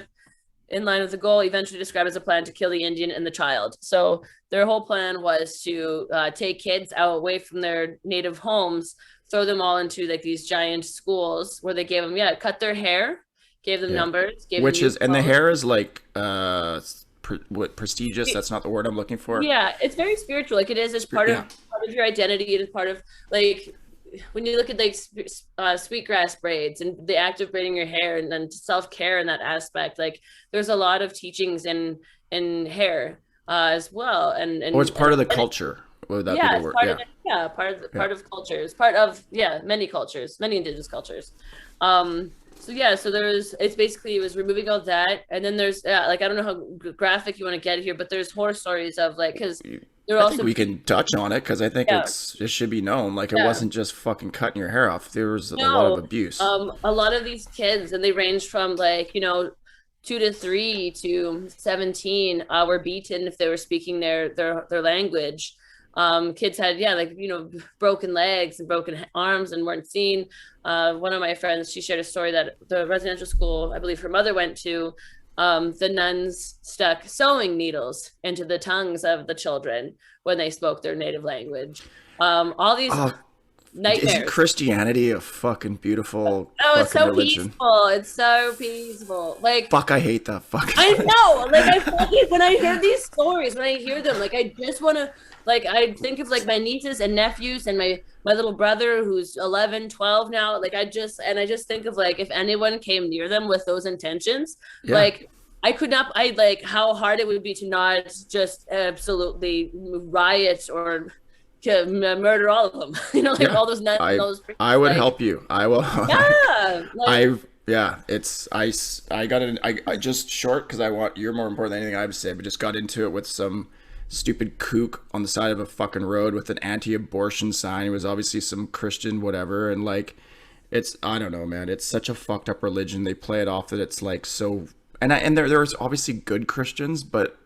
in line with the goal eventually described as a plan to kill the Indian and the child. So their whole plan was to take kids out away from their native homes, throw them all into like these giant schools where they gave them cut their hair, gave them Yeah. numbers, gave Which them is, and the clothes. hair is like, what, prestigious? That's not the word I'm looking for. Yeah, it's very spiritual. Like it is. It's part Yeah. of your identity. It is part of like when you look at like sweetgrass braids and the act of braiding your hair and then self-care in that aspect. Like there's a lot of teachings in hair as well. Or it's part of the and culture. Would that yeah, be the it's word? part Yeah. of part of Yeah. part of cultures, part of many cultures, many indigenous cultures. So yeah, so it's basically it was removing all that, and then there's like I don't know how graphic you want to get here, but there's horror stories of like because they're I also think we can touch on it because I think yeah it should be known. Like it yeah wasn't just fucking cutting your hair off. There was a lot of no abuse. a lot of these kids and they range from like 2 to 3 to 17 were beaten if they were speaking their language. Kids had broken legs and broken arms and weren't seen. One of my friends, she shared a story that the residential school I believe her mother went to, the nuns stuck sewing needles into the tongues of the children when they spoke their native language. All these Oh, nightmares. isn't Christianity a fucking beautiful Oh, it's fucking so religion? peaceful. It's so peaceful. Like Fuck, I hate that fucking. I know. Like I fucking when I hear these stories, when I hear them, like I just want to I think of like my nieces and nephews and my little brother who's 11, 12 now. Like I just think of like if anyone came near them with those intentions, Yeah. like I could not I like how hard it would be to not just absolutely riot or to murder all of them. Yeah. all those nuts and all those I would like, help you. I will. yeah. I got it. I just short because you're more important than anything I have to say, but just got into it with some stupid kook on the side of a fucking road with an anti-abortion sign. It was obviously some Christian whatever, and like, I don't know, man. It's such a fucked up religion. They play it off that it's like so, and there was obviously good Christians, but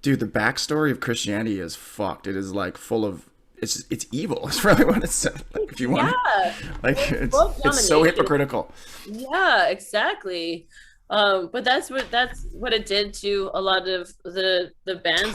Dude, the backstory of Christianity is fucked. It is like full of it's evil. It's really what it's like, if you want. Yeah. Like it's so hypocritical. Yeah, exactly. But that's what it did to a lot of the bands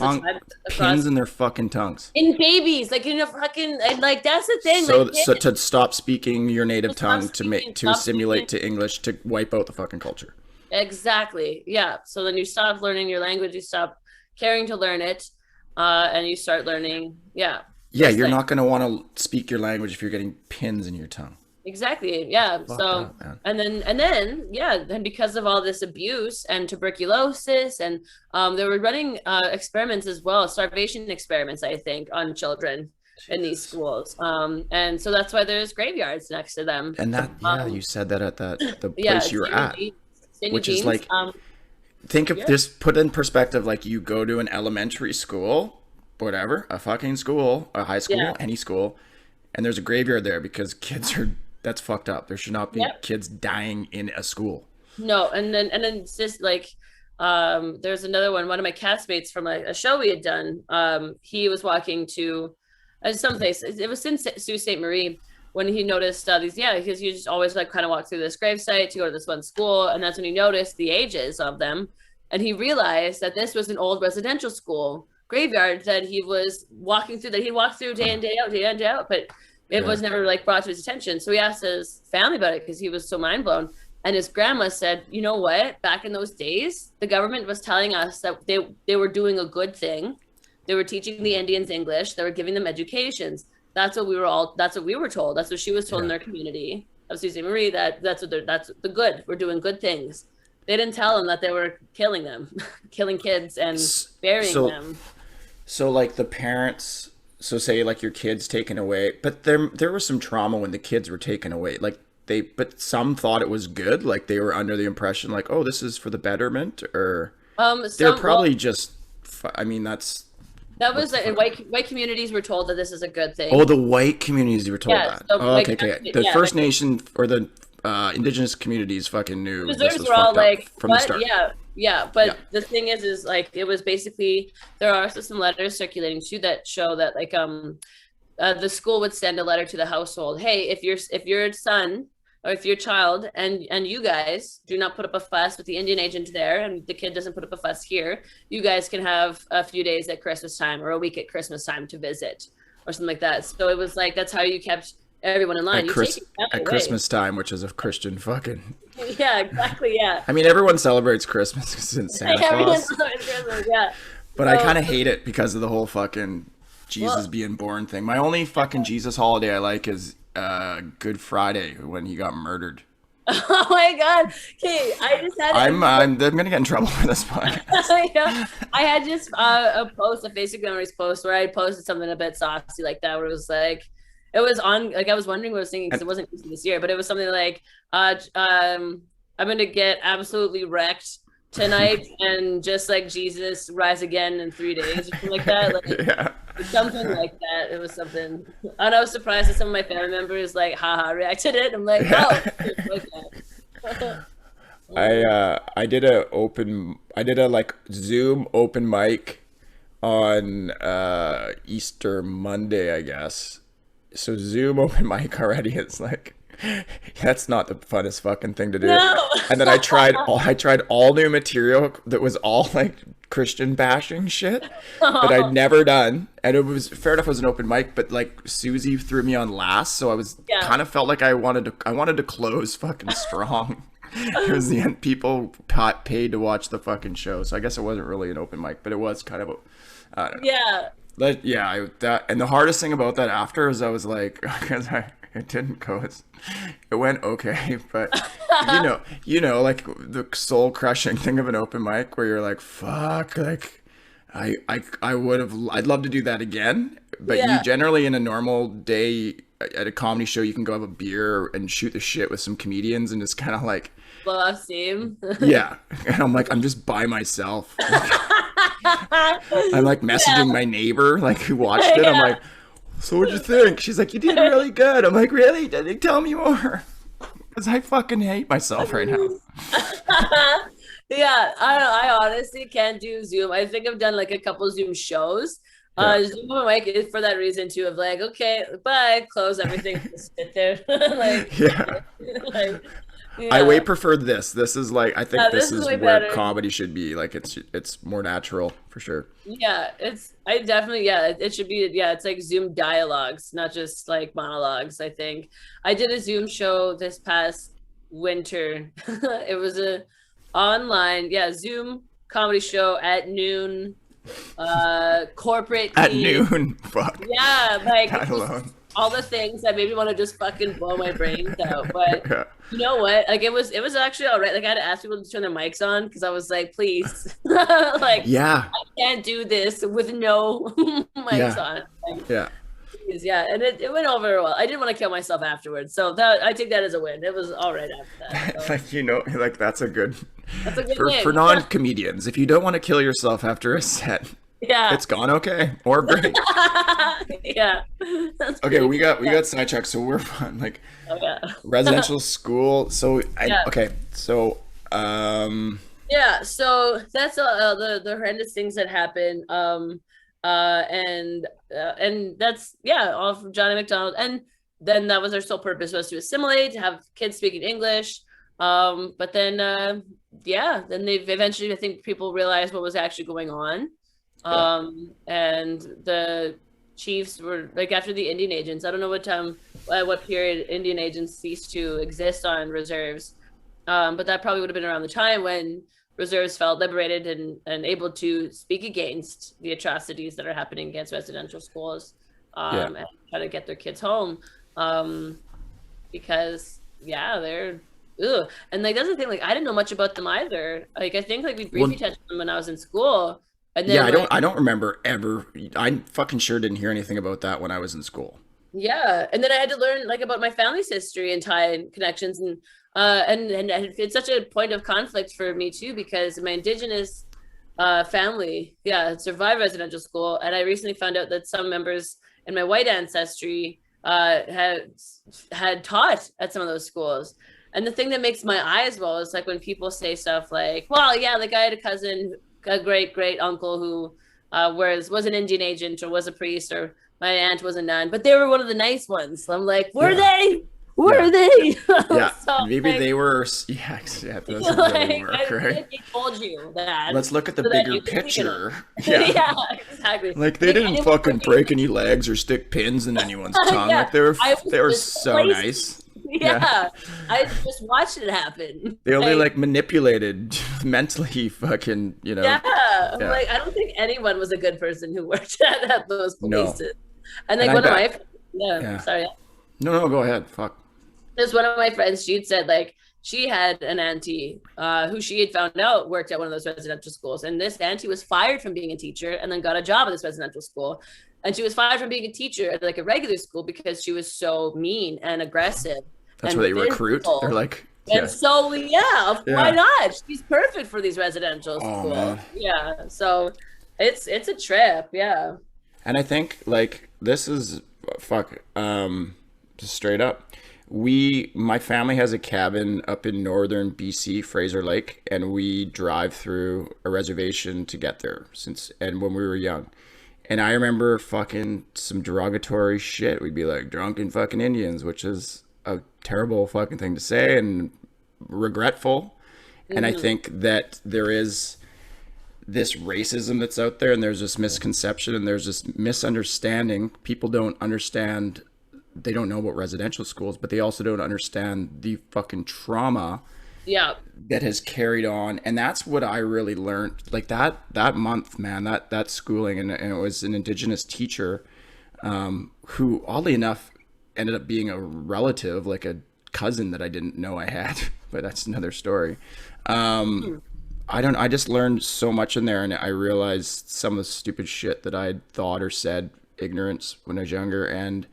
pins in their fucking tongues. In babies, like fucking like that's the thing. So like, so to stop speaking your native tongue to assimilate to English to wipe out the fucking culture. Exactly. Yeah. So then you stop learning your language, you stop caring to learn it, and you start learning. Yeah. Yeah, you're not going to want to speak your language if you're getting pins in your tongue. Exactly. Yeah. Fuck so that, and then then because of all this abuse and tuberculosis and they were running experiments as well, starvation experiments, I think, on children in these schools. And so that's why there's graveyards next to them. And that you said that at the place you were at. Which is like think of this, put in perspective, like you go to an elementary school, whatever, a fucking school, a high school, any school, and there's a graveyard there because kids are, that's fucked up. There should not be kids dying in a school. No, and then it's just like there's another one of my castmates from a show we had done. He was walking to some place, it was in Sault Ste. Marie, when he noticed these, because he just always like kind of walk through this gravesite to go to this one school, and that's when he noticed the ages of them, and he realized that this was an old residential school graveyard that he was walking through, that he walked through day in day out, but it was never like brought to his attention. So he asked his family about it because he was so mind blown. And his grandma said, you know what? Back in those days, the government was telling us that they were doing a good thing. They were teaching the Indians English. They were giving them educations. That's what we were told. That's what she was told in their community of Sault Ste. Marie, that's the good. We're doing good things. They didn't tell them that they were killing them, killing kids and burying them. So like the parents, so say like your kids taken away, but there was some trauma when the kids were taken away. Like but some thought it was good. Like they were under the impression like, oh, this is for the betterment, or they're probably just, I mean, that was in white communities were told that this is a good thing. Oh, the white communities were told that. So okay. The First Nation or the indigenous communities fucking knew this was fucked up from the start. But the thing is like it was basically, there are also some letters circulating too that show that like the school would send a letter to the household. Hey, if your son or if your child and you guys do not put up a fuss with the Indian agent there, and the kid doesn't put up a fuss here, you guys can have a few days at Christmas time or a week at Christmas time to visit or something like that. So it was like, that's how you kept everyone in line. At Christmas time, which is a Christian fucking... Yeah, exactly, yeah. I mean, everyone celebrates Christmas since Santa Claus. Everyone celebrates Christmas, yeah. But I kind of hate it because of the whole fucking Jesus being born thing. My only fucking Jesus holiday I like is Good Friday, when he got murdered. Oh my god. Okay, I just had I'm gonna get in trouble for this podcast. I had just a Facebook memories post where I posted something a bit saucy like that, where it was like, it was on, like I was wondering what I was thinking because it wasn't this year, but it was something like I'm gonna get absolutely wrecked tonight and just like Jesus rise again in 3 days or something like that. Like, something like that. It was something, and I was surprised that some of my family members like haha reacted it. I'm like, I did a like Zoom open mic on Easter Monday, I guess. So Zoom open mic already is like, that's not the funnest fucking thing to do. No. And then I tried all new material that was all like Christian bashing shit that I'd never done. And it was fair enough, it was an open mic, but like Susie threw me on last, so I was kind of felt like I wanted to close fucking strong. It was the end, people paid to watch the fucking show, so I guess it wasn't really an open mic, but it was kind of a, I don't know. Yeah. But yeah, and the hardest thing about that after is I was like, because it didn't go it went okay, but you know, like the soul crushing thing of an open mic where you're like, fuck, like I'd love to do that again, but you generally in a normal day at a comedy show, you can go have a beer and shoot the shit with some comedians and it's kind of like blow off steam. Yeah, and I'm like, I'm just by myself. I'm like messaging my neighbor like who watched it. I'm like, so what'd you think? She's like, you did really good. I'm like, really? Tell me more. Because I fucking hate myself right now. Yeah, I honestly can't do Zoom. I think I've done like a couple Zoom shows. Yeah. Zoom on mic is for that reason too, of like, okay, bye, close everything, just sit there. Like, Yeah. like, I way yeah. prefer this. This is like, I Yeah, think this this is is way where better. comedy should be. Like it's more natural for sure. Yeah, I definitely, yeah, it should be, yeah, it's like Zoom dialogues, not just like monologues, I think. I did a Zoom show this past winter. It was a online, yeah, Zoom comedy show at noon, corporate At theme. noon, fuck. Yeah, like That just alone. all the things that made me want to just fucking blow my brains out. But Yeah. you know what? Like it was actually all right. Like I had to ask people to turn their mics on because I was like, please, like Yeah. can't do this with no mics Yeah. on. Like, Yeah. please, yeah, and it went over well. I didn't want to kill myself afterwards, so that I take that as a win. It was all right after that. So Like, like that's a good that's a good for thing. non-comedians. If you don't want to kill yourself after a set, Yeah, it's gone okay or great. yeah. That's Okay, pretty we good. got sidetracked, so we're fine. Like Oh yeah. residential school. So I Yeah. okay. So Yeah, so that's the horrendous things that happen. And that's yeah, all from Johnny McDonald. And then that was their sole purpose was to assimilate, to have kids speaking English. But then yeah, then they've eventually I think people realized what was actually going on. yeah, And the chiefs were like after the Indian agents. I don't know what time, what period Indian agents ceased to exist on reserves. But that probably would have been around the time when reserves felt liberated and able to speak against the atrocities that are happening against residential schools yeah. and try to get their kids home. Um, because yeah, they're ugh. And like that's the thing, like I didn't know much about them either. Like I think like we briefly Well, touched on them when I was in school. And yeah. then when I don't remember ever. I fucking sure didn't hear anything about that when I was in school. yeah, and then I had to learn like about my family's history and tie connections and it's such a point of conflict for me too because my indigenous family, yeah, survived residential school, and I recently found out that some members in my white ancestry had taught at some of those schools. And the thing that makes my eyes roll is like when people say stuff like, "Well, yeah, like I had a cousin, a great uncle who was an Indian agent or was a priest or my aunt was a nun, but they were one of the nice ones." So I'm like, were Yeah, they? yeah, Were they? yeah. So Maybe like, they were. Yeah, yeah. That doesn't really like work, I right? think they told you that Let's look at the so that bigger you can think of picture. them. Yeah. Yeah, exactly. Like they Like didn't anyone fucking working, break any legs or stick pins in anyone's tongue. yeah, Like I was they were just so placed. nice. Yeah. Yeah, I just watched it happen. They only Like, like manipulated mentally fucking, yeah, I'm Yeah. like, I don't think anyone was a good person who worked at those No. places. And And like I one of bet. my, yeah, Yeah. sorry, No, no, go ahead. Fuck. there's one of my friends. She'd said like she had an auntie who she had found out worked at one of those residential schools, and this auntie was fired from being a teacher and then got a job at this residential school, and she was fired from being a teacher at like a regular school because she was so mean and aggressive That's where and they recruit. They're physical. like, And yeah. so yeah, why Yeah. not? She's perfect for these residential Oh schools. man. Yeah, so it's a trip. Yeah. And I think like this is fuck just straight up. My family has a cabin up in northern BC, Fraser Lake, and we drive through a reservation to get there and when we were young. And I remember fucking some derogatory shit. We'd be like drunken fucking Indians, which is a terrible fucking thing to say and regretful. And I think that there is this racism that's out there and there's this misconception and there's this misunderstanding. People don't understand, they don't know about residential schools, but they also don't understand the fucking trauma Yeah. that has carried on. And that's what I really learned like that month, man, that schooling. And it was an indigenous teacher who oddly enough ended up being a relative, like a cousin that I didn't know I had, but that's another story. I just learned so much in there, and I realized some of the stupid shit that I had thought or said, ignorance when I was younger. And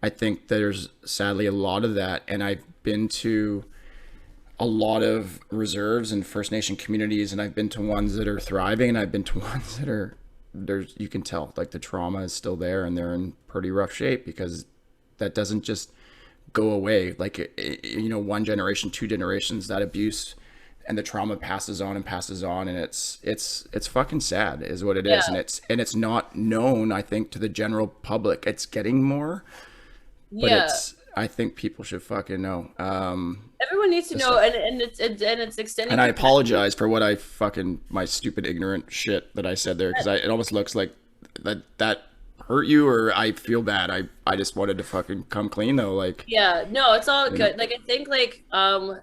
I think there's sadly a lot of that. And I've been to a lot of reserves and First Nation communities, and I've been to ones that are thriving, and I've been to ones that are, you can tell like the trauma is still there and they're in pretty rough shape because that doesn't just go away. Like, one generation, two generations, that abuse and the trauma passes on and passes on, and it's fucking sad is what it Yeah. is. And it's not known, I think, to the general public. It's getting more, but Yeah. I think people should fucking know. Everyone needs to know, and it's extending. And I apologize for what I fucking, my stupid ignorant shit that I said there, because it almost looks like that hurt you, or I feel bad. I just wanted to fucking come clean though, like. Yeah, no, it's all good. Like I think like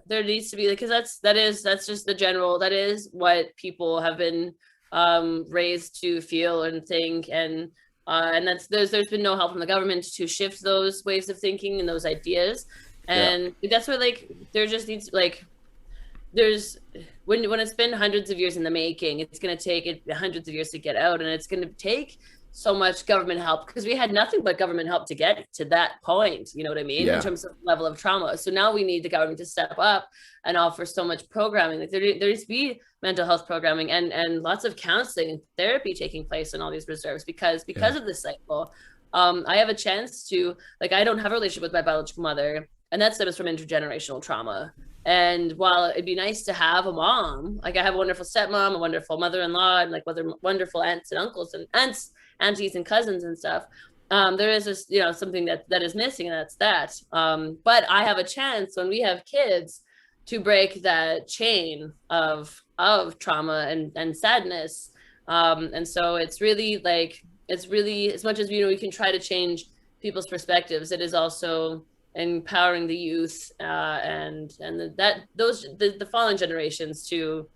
there needs to be, like, because that's just the general, that is what people have been raised to feel and think, and that's there's been no help from the government to shift those ways of thinking and those ideas. And that's where, like, there just needs, like, there's when it's been hundreds of years in the making, it's going to take it hundreds of years to get out, and it's going to take so much government help, because we had nothing but government help to get to that point, you know what I mean, in terms of level of trauma. So now we need the government to step up and offer so much programming. Like there needs to be mental health programming and lots of counseling and therapy taking place in all these reserves, because of this cycle. I have a chance to, like, I don't have a relationship with my biological mother, and that stems from intergenerational trauma. And while it'd be nice to have a mom, like I have a wonderful stepmom, a wonderful mother-in-law, and like wonderful aunts and uncles and aunties and cousins and stuff, there is this, you know, something that is missing, and that's that. But I have a chance when we have kids to break that chain of trauma and sadness. And so it's really like, it's really, as much as, you know, we can try to change people's perspectives, it is also empowering the youth and the following generations to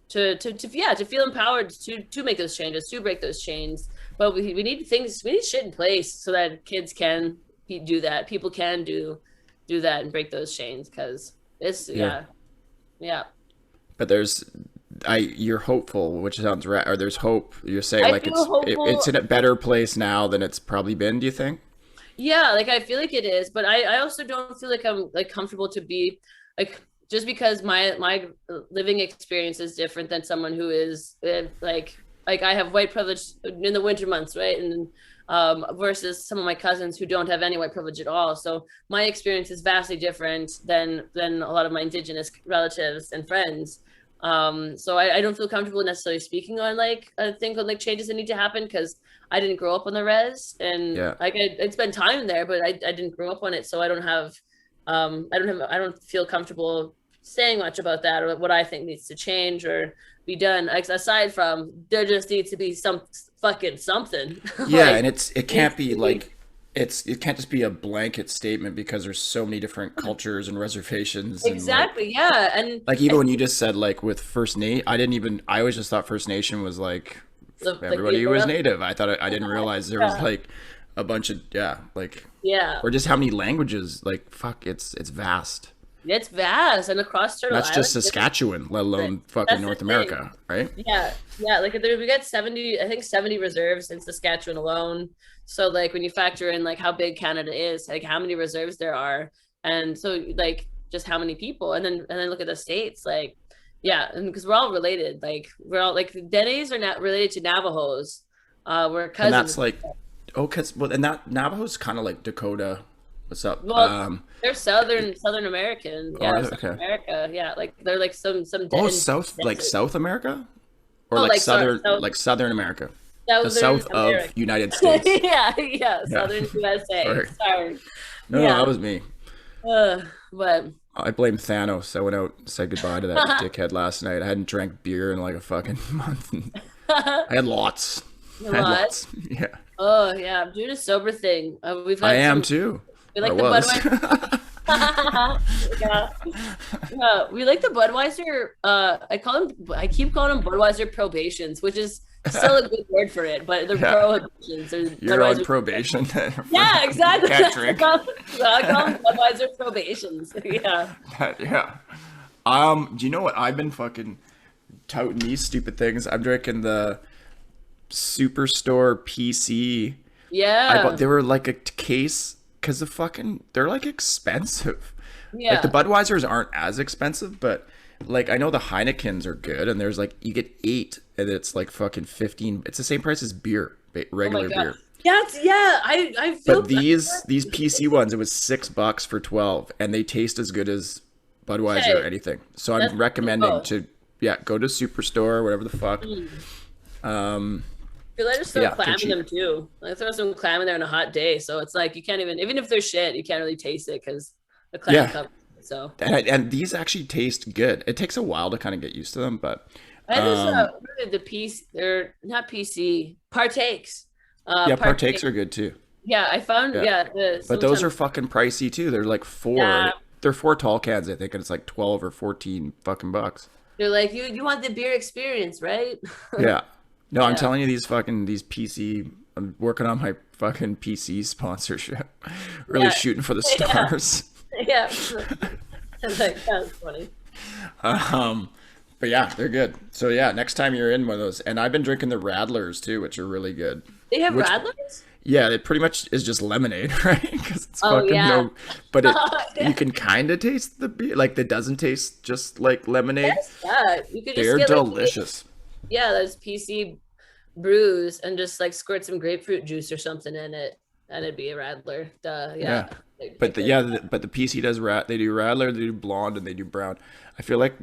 feel empowered to make those changes, to break those chains. But we need shit in place so that kids can do that, people can do that and break those chains, because it's But you're hopeful, which sounds right, or there's hope. You're saying like it's in a better place now than it's probably been, do you think? Yeah, like I feel like it is, but I also don't feel like I'm like comfortable to be like, just because my living experience is different than someone who is like I have white privilege in the winter months, right? And versus some of my cousins who don't have any white privilege at all. So my experience is vastly different than a lot of my indigenous relatives and friends. So I don't feel comfortable necessarily speaking on like a thing called like changes that need to happen, because I didn't grow up on the res, and like I'd spent time there, but I didn't grow up on it, so I don't feel comfortable saying much about that, or what I think needs to change or be done. Like, aside from there just needs to be some fucking something. Yeah, like, and it can't be like it can't just be a blanket statement, because there's so many different cultures and reservations. Exactly. And yeah, and like even when you just said like with First Nation, I always just thought First Nation was like everybody who was Native. I didn't realize there was like a bunch of or just how many languages. Like fuck, it's vast. It's vast, and across Turtle That's Island, just Saskatchewan, let alone fucking North America, right? Yeah, like we got 70 reserves in Saskatchewan alone. So like when you factor in like how big Canada is, like how many reserves there are, and so like just how many people, and then look at the states, like and because we're all related, like we're all like Denes are not related to Navajos. We're cousins. And that's like and that Navajo's kind of like Dakota. What's up? Well, they're Southern American. Yeah, South America. Yeah, like they're like some South America, or like Southern America. The south America. Of United States. Southern USA. Sorry. No, that was me. But I blame Thanos. I went out and said goodbye to that dickhead last night. I hadn't drank beer in like a fucking month. I had lots. Yeah. Oh yeah, I'm doing a sober thing. I am too. We like the Budweiser. We like the Budweiser. I keep calling them Budweiser probations, which is still a good word for it, but they're prohibitions. You're on probation. Yeah, exactly. Can't drink. I call them Budweiser probations. Yeah. Do you know what I've been fucking touting these stupid things? I'm drinking the Superstore PC. Yeah. They were like a case. Because they're like expensive. Yeah. Like the Budweisers aren't as expensive, but like I know the Heinekens are good, and there's like you get 8 and it's like fucking 15. It's the same price as beer, regular beer. I feel. But these PC ones, it was $6 for 12, and they taste as good as Budweiser or anything. So I'm recommending to go to Superstore, whatever the fuck. Because I just throw clam in them too. I throw some clam in there on a hot day, so it's like you can't even if they're shit, you can't really taste it because the clam comes. So and these actually taste good. It takes a while to kind of get used to them, but I just the piece. They're not PC partakes. Partakes are good too. Yeah, I found but those are fucking pricey too. They're like they're 4 tall cans, I think, and it's like 12 or 14 fucking bucks. They're like you want the beer experience, right? Yeah. No, I'm telling you, these PC. I'm working on my fucking PC sponsorship. Really shooting for the stars. Yeah. Like, that's funny. But yeah, they're good. So yeah, next time you're in one of those, and I've been drinking the Radlers too, which are really good. They have Radlers? Yeah, it pretty much is just lemonade, right? Because it's but you can kind of taste the beer. Like, it doesn't taste just like lemonade. You could They're just delicious. There's PC brews and just like squirt some grapefruit juice or something in it, and it'd be a Radler. But the PC does they do Radler, they do blonde, and they do brown. I feel like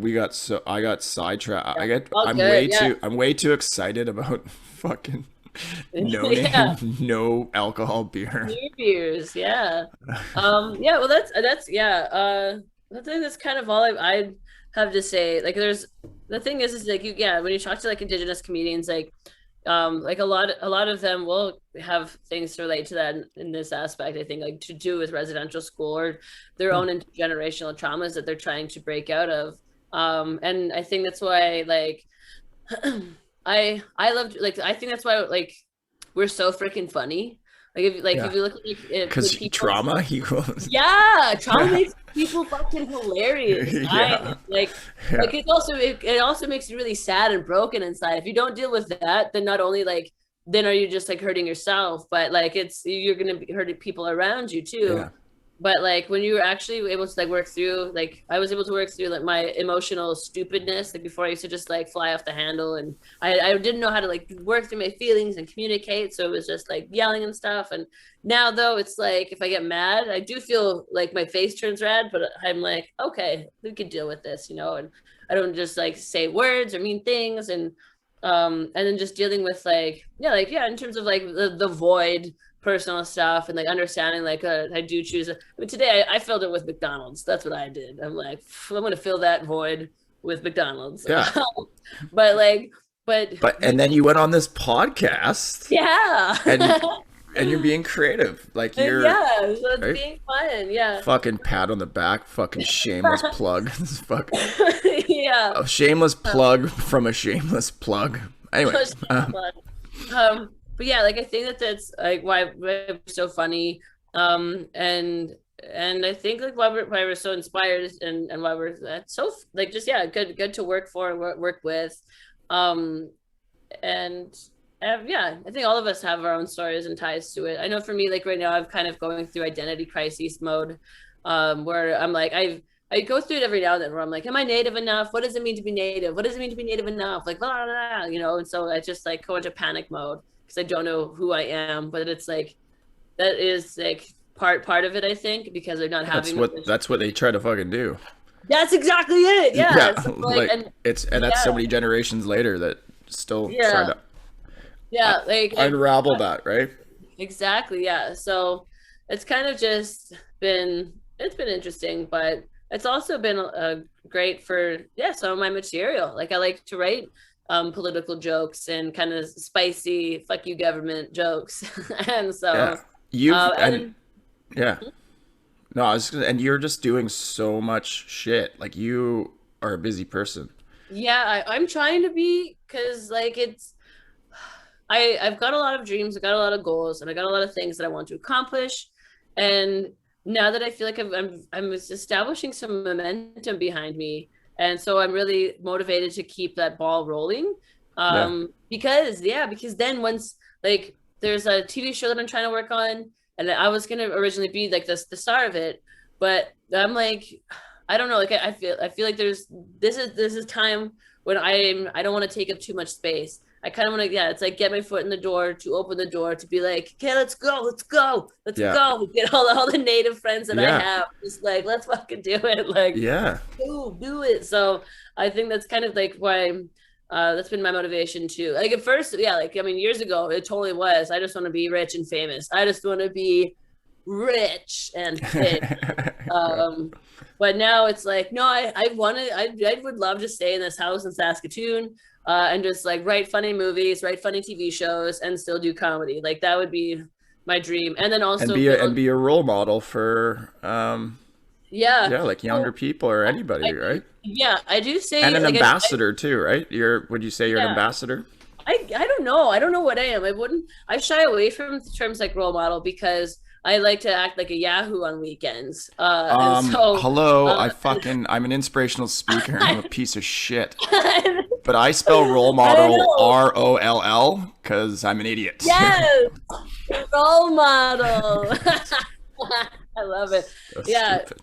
I got sidetracked. I'm way too excited about fucking no alcohol beer. New beers, well that's kind of all I have to say. Like, the thing is like when you talk to like indigenous comedians, like a lot of them will have things to relate to that in this aspect. I think, like, to do with residential school or their own intergenerational traumas that they're trying to break out of. And I think that's why, like, I loved, like, I think that's why, like, we're so freaking funny. Like, if you look at because trauma equals trauma makes people fucking hilarious. Like it also makes you really sad and broken inside. If you don't deal with that, then not only like then are you just like hurting yourself, but like you're gonna be hurting people around you too. But like when you're actually able to like work through, like I was able to work through like my emotional stupidness, like before I used to just like fly off the handle, and I didn't know how to like work through my feelings and communicate, so it was just like yelling and stuff. And now though, it's like if I get mad, I do feel like my face turns red, but I'm like, okay, we can deal with this, and I don't just like say words or mean things, and then just dealing with like in terms of like the void personal stuff and like understanding like I do choose today I filled it with McDonald's. That's what I did. I'm like, I'm gonna fill that void with McDonald's. but and then you went on this podcast and you're being creative, like you're so it's being fun. Fucking pat on the back, fucking shameless plug. This fucking a shameless plug from a shameless plug. Anyway, but yeah, like I think that's like why we're so funny, and I think like why we're so inspired and why we're so like just good to work for, work with, and I think all of us have our own stories and ties to it. I know for me, like right now, I'm kind of going through identity crisis mode, where I'm like I go through it every now and then where I'm like, am I Native enough? What does it mean to be Native? What does it mean to be Native enough? Like, blah, blah, blah, and so I just like go into panic mode because I don't know who I am. But it's like, that is like part of it, I think, because they're not having. That's what they try to fucking do. That's exactly it. Yeah. So that's so many generations later that still try to unravel that, right? Exactly. Yeah. So it's kind of just been interesting, but it's also been great for some of my material. Like I like to write political jokes and kind of spicy fuck you government jokes. And so no, and you're just doing so much shit. Like you are a busy person. Yeah, I'm trying to be, because like I've got a lot of dreams, I've got a lot of goals, and I got a lot of things that I want to accomplish. And now that I feel like I'm establishing some momentum behind me, and so I'm really motivated to keep that ball rolling. Because then once like there's a TV show that I'm trying to work on, and I was gonna originally be like the star of it, but I'm like, I don't know, like I feel like this is time when I don't want to take up too much space. I kind of want to, yeah, it's like get my foot in the door, to open the door, to be like, okay, let's go, let's go, let's Yeah. go. Get all the native friends that I Yeah. have, just like, let's fucking do it. Like, Yeah. do it. So I think that's kind of like why that's been my motivation too. Like at first, yeah, like I mean, years ago, it totally was. I just want to be rich and famous. I just want to be rich and fit. But now it's like, no, I would love to stay in this house in Saskatoon, and just like write funny movies, write funny TV shows, and still do comedy. Like that would be my dream. And then also and be a role model for yeah, like younger people or anybody, right? Yeah, I do say, And an like, ambassador too, right? Would you say you're an ambassador? I don't know. I don't know what I am. I shy away from terms like role model because I like to act like a Yahoo on weekends. Hello, I'm an inspirational speaker. I'm a piece of shit. But I spell role model ROLL because I'm an idiot. Yes, role model. I love it. So yeah. Stupid.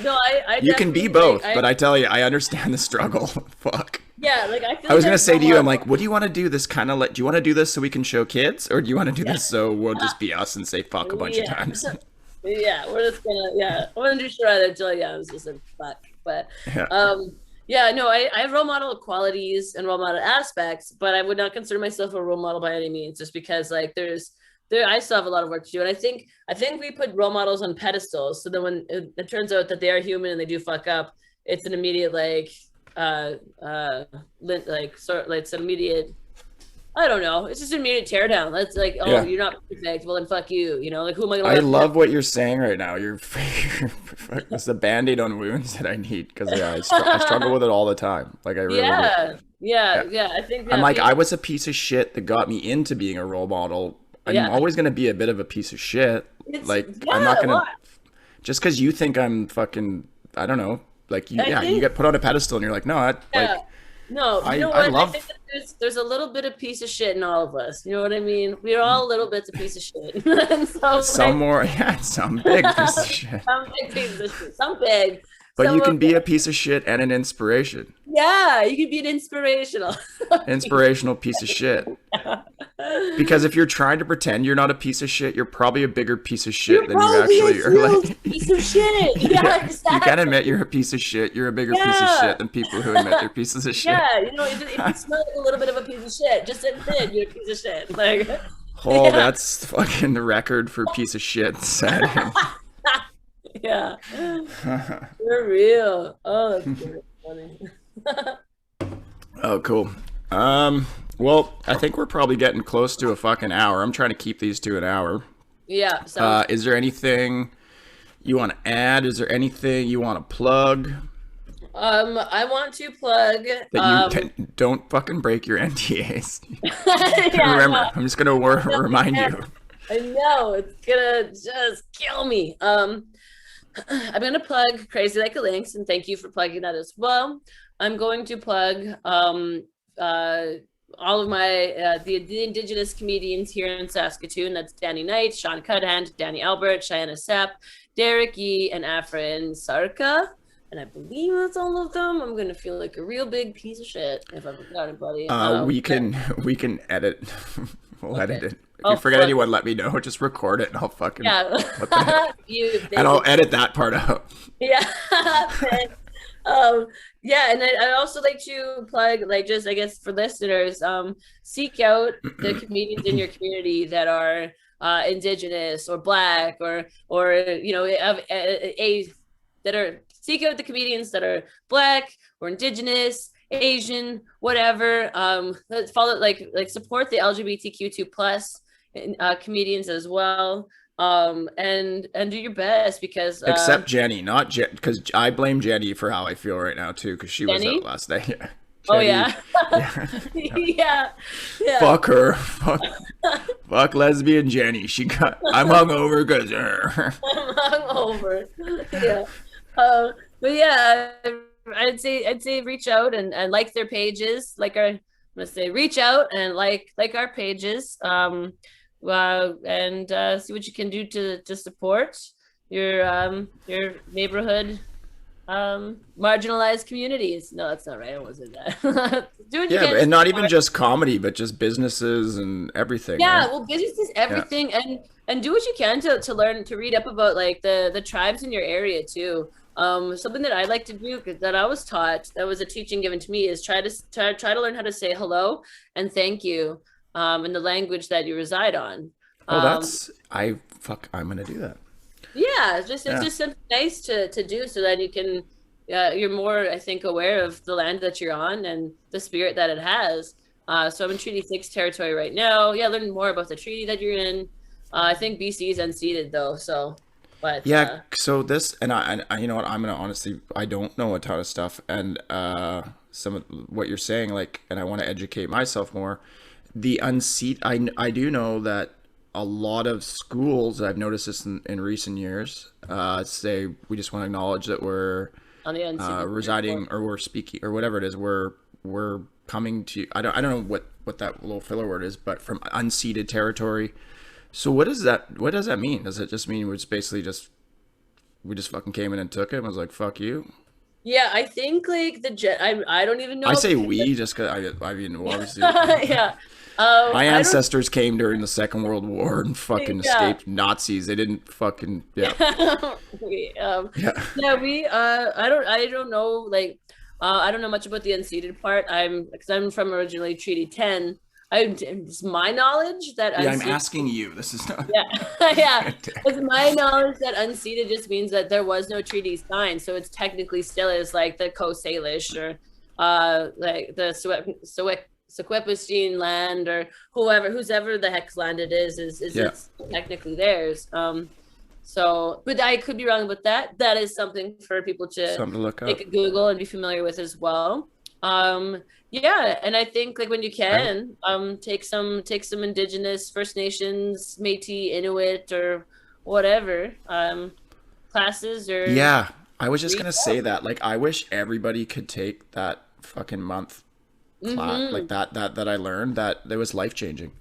No, I you can be both, but I tell you, I understand the struggle. Fuck. Yeah, like I was gonna say to you, I'm like, what do you want to do? This kind of do you want to do this so we can show kids, or do you want to do this so we'll just be us and say fuck a bunch of times? Yeah, we're just gonna I want to do sure until I was just like fuck, but no, I have role model qualities and role model aspects, but I would not consider myself a role model by any means, just because like I still have a lot of work to do. And I think we put role models on pedestals. So then when it turns out that they are human and they do fuck up, it's an immediate it's an immediate, I don't know. It's just an immediate teardown. That's like, you're not perfect. Well, then fuck you. You know, like who am I going to? I love what you're saying right now. It's the Band-Aid on wounds that I need because I struggle with it all the time. Like I really do. Yeah. I think I'm like, I was a piece of shit that got me into being a role model. I'm always going to be a bit of a piece of shit. I'm not going to, just because you think I'm fucking, I don't know, like you get put on a pedestal and you're like, no, I love. I think that there's a little bit of piece of shit in all of us. You know what I mean? We're all little bits of piece of shit. Some big piece of shit. Some big piece of shit. Some big. But you can be a piece of shit and an inspiration. Yeah, you can be an inspirational piece of shit. Because if you're trying to pretend you're not a piece of shit, you're probably a bigger piece of shit than you actually are. Like, piece of shit. Yeah, exactly. You can admit you're a piece of shit. You're a bigger piece of shit than people who admit they're pieces of shit. Yeah, you know, if you smell like a little bit of a piece of shit, just admit you're a piece of shit. Like, that's fucking the record for piece of shit setting. Yeah, for real. Oh, that's very funny. Oh, cool. Well, I think we're probably getting close to a fucking hour. I'm trying to keep these to an hour. Yeah. Is there anything you want to add? Is there anything you want to plug? I want to plug. But you don't fucking break your NDAs. Remember, I'm just gonna remind you. I know it's gonna just kill me. I'm going to plug Crazy Like a Lynx, and thank you for plugging that as well. I'm going to plug all of my the indigenous comedians here in Saskatoon. That's Danny Knight, Sean Cudhand, Danny Albert, Cheyenne Sepp, Derek Yee, and Afrin Sarka. And I believe that's all of them. I'm going to feel like a real big piece of shit if I forgot anybody. We can edit. We'll edit it. If you forget anyone, let me know. Just record it and I'll fucking and I'll edit that part out. Yeah. And I also like to plug, like, just I guess for listeners, seek out the comedians in your community that are indigenous or black or you know seek out the comedians that are black or indigenous, Asian, whatever. Let's follow, like support the LGBTQ2 plus comedians as well. And do your best, because except Jenny, not because I blame Jenny for how I feel right now too, because she was out last night. Yeah. Oh yeah. Yeah. Fuck her. Fuck lesbian Jenny. I'm hungover because her. I'm hungover. Yeah. But yeah, I'd say reach out and like their pages. I'm gonna say reach out and like our pages. And see what you can do to support your neighborhood Marginalized communities. No, that's not right. I wasn't that. Do what you Yeah, can to and not even support. just comedy, but just businesses and everything, Yeah, right? well, business is Yeah. everything, and do what you can to learn to read up about like the tribes in your area too. Something that I like to do that I was taught, that was a teaching given to me, is try to learn how to say hello and thank you in the language that you reside on. Oh, Um, I'm gonna do that. yeah, it's Yeah. just something nice to do so that you can you're more, I think, aware of the land that you're on and the spirit that it has. So I'm in Treaty 6 territory right now. Yeah, learning more about the treaty that you're in. I think BC is unceded though, so but Yeah, so this and you know what, I'm gonna honestly, I don't know a ton of stuff, and some of what you're saying, like, and I want to educate myself more. The unseat, I do know that a lot of schools, I've noticed this in recent years, say we just want to acknowledge that we're on the unceded territory. residing, or we're speaking, or whatever it is, we're coming to, I don't know what that little filler word is, but from unceded territory. So what does that mean? Does it just mean we're just basically just, we just fucking came in and took it and was like, fuck you? Yeah, I think like I don't even I know say because we just cause I mean, well, obviously yeah. my I don't ancestors came during the Second World War and fucking yeah. escaped Nazis. They didn't fucking, yeah. Yeah. Yeah, I don't know like I don't know much about the unceded part. I'm from originally Treaty 10. It's my knowledge that Yeah, I'm unceded. asking you. This is not Yeah, yeah. It's my knowledge that unceded just means that there was no treaty signed, so it's technically still is like the Coast Salish or like the Sequepustine land or who's ever the heck's land it is yeah, it's technically theirs. So, but I could be wrong about that. That is something for people to something to look take up. a Google and be familiar with as well. Yeah, and I think like when you I can, take some indigenous First Nations, Métis, Inuit, or whatever classes or Yeah, I was just read gonna say up. that. Like, I wish everybody could take that fucking month class, like Mm-hmm. that I learned, that it was life changing.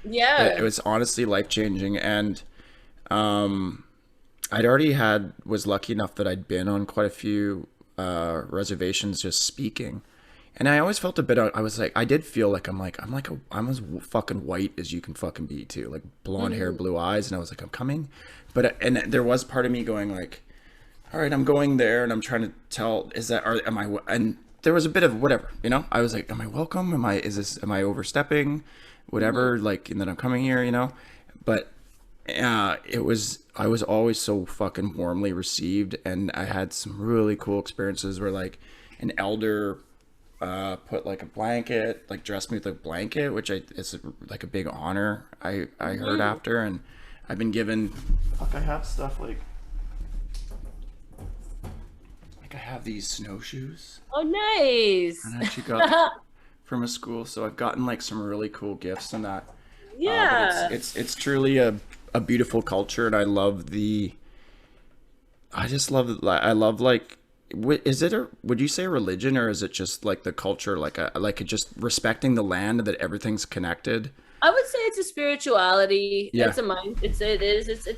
It Yeah. was honestly life changing, and um, was lucky enough that I'd been on quite a few reservations just speaking, and I always felt a bit. I was like, I did feel like I'm as fucking white as you can fucking be too, like blonde hair, Mm-hmm. blue eyes, and I was like, I'm coming, but and there was part of me going like, all right, I'm going there, and I'm trying to tell, is that, are am I, and there was a bit of whatever, you know. I was like, am I welcome? Am I overstepping? Mm-hmm. Whatever, like, and then I'm coming here, you know. But I was always so fucking warmly received, and I had some really cool experiences where like an elder put like a blanket, like dressed me with a blanket, which is like a big honor. I heard Mm-hmm. after, and I've been given. Fuck, I have stuff like I have these snowshoes, Oh, nice. and I actually got from a school, so I've gotten like some really cool gifts and that. But Yeah. it's truly a beautiful culture, and I just love, I love like, is it a, would you say religion, or is it just like the culture, like just respecting the land, that everything's connected? I would say it's a spirituality. Yeah, It's a mind. It's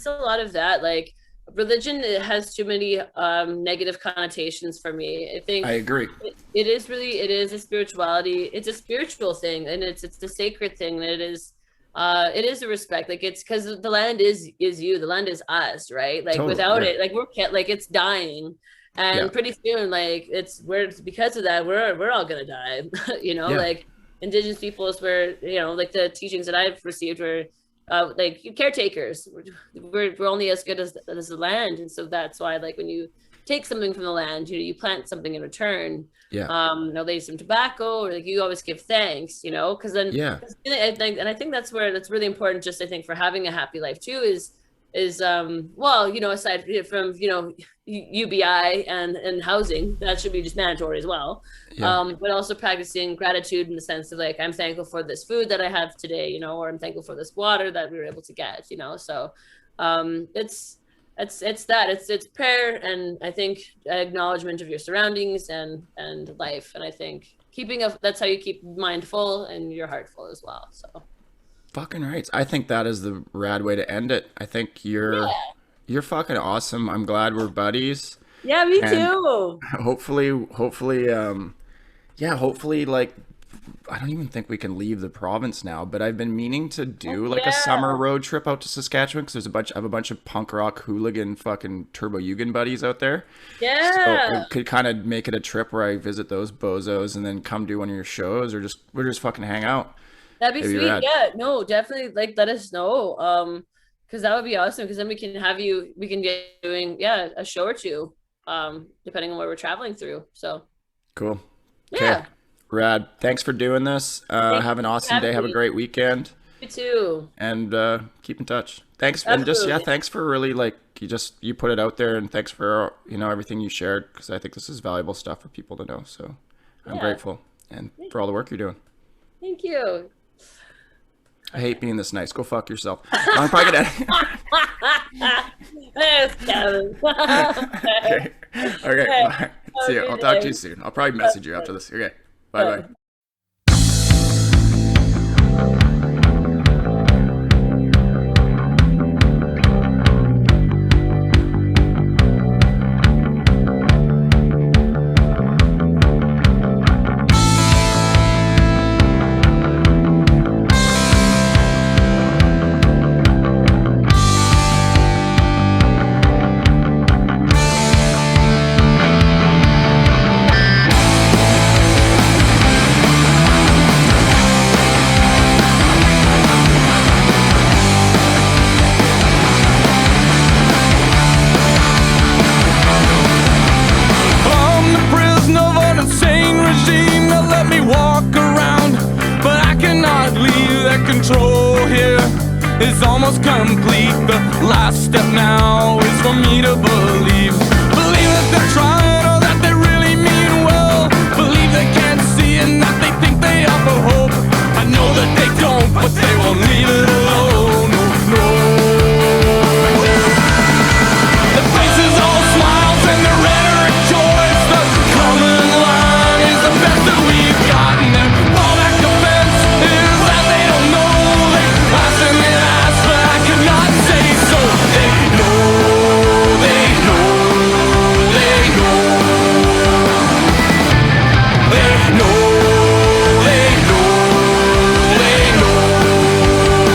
a lot of that. Like religion, it has too many negative connotations for me. I I think agree. it is a spirituality. It's a spiritual thing, and it's a sacred thing. And it is a respect. Like it's because the land is you. The land is us, right? Like Totally. without Yeah. it, like like it's dying. Yeah. And pretty soon, like it's because of that we're all gonna die, you know. Yeah. Like indigenous peoples were, you know, like the teachings that I've received were like caretakers. We're only as good as the land, and so that's why like when you take something from the land, you plant something in return. Yeah. You know, they some tobacco, or like you always give thanks, you know, because then Yeah. I think that's where that's really important. Just I think for having a happy life too is well, you know, aside from you know UBI and housing, that should be just mandatory as well. Yeah. But also practicing gratitude in the sense of like I'm thankful for this food that I have today, you know, or I'm thankful for this water that we were able to get, you know. So it's it's prayer, and I think acknowledgement of your surroundings and life, and I think keeping a that's how you keep mind full and your heart full as well. So Fucking right. I think that is the rad way to end it. I think yeah. you're fucking awesome. I'm glad we're buddies. Yeah, me And too. hopefully, like, I don't even think we can leave the province now, but I've been meaning to Heck do like a yeah. summer road trip out to Saskatchewan because I have a bunch of punk rock hooligan fucking Turbo Yugen buddies out there. So Yeah. it could kind of make it a trip where I visit those bozos and then come do one of your shows, or we're just fucking hang out. That'd be It'd be sweet. rad. Yeah, no, definitely like let us know. Because that would be awesome. Because then we can get doing, yeah, a show or two, depending on where we're traveling through. So Cool. Okay. yeah. Rad. Thanks for doing this. Thank Have an you for awesome day. having Have a me. great weekend. You too. And keep in touch. Thanks, and just Absolutely. thanks for really like you put it out there, and thanks for everything you shared because I think this is valuable stuff for people to know. So I'm Yeah. grateful and for all the work you're doing. Thank you. I hate being this nice. Go fuck yourself. I'm probably gonna. Thanks, Kevin. Okay. Okay. Bye. See you. I'll talk to you soon. I'll probably message you after this. Okay. Bye bye. I'm the prisoner of an insane regime that let me walk around, but I cannot leave. That control here is almost complete. The last step now is for me to believe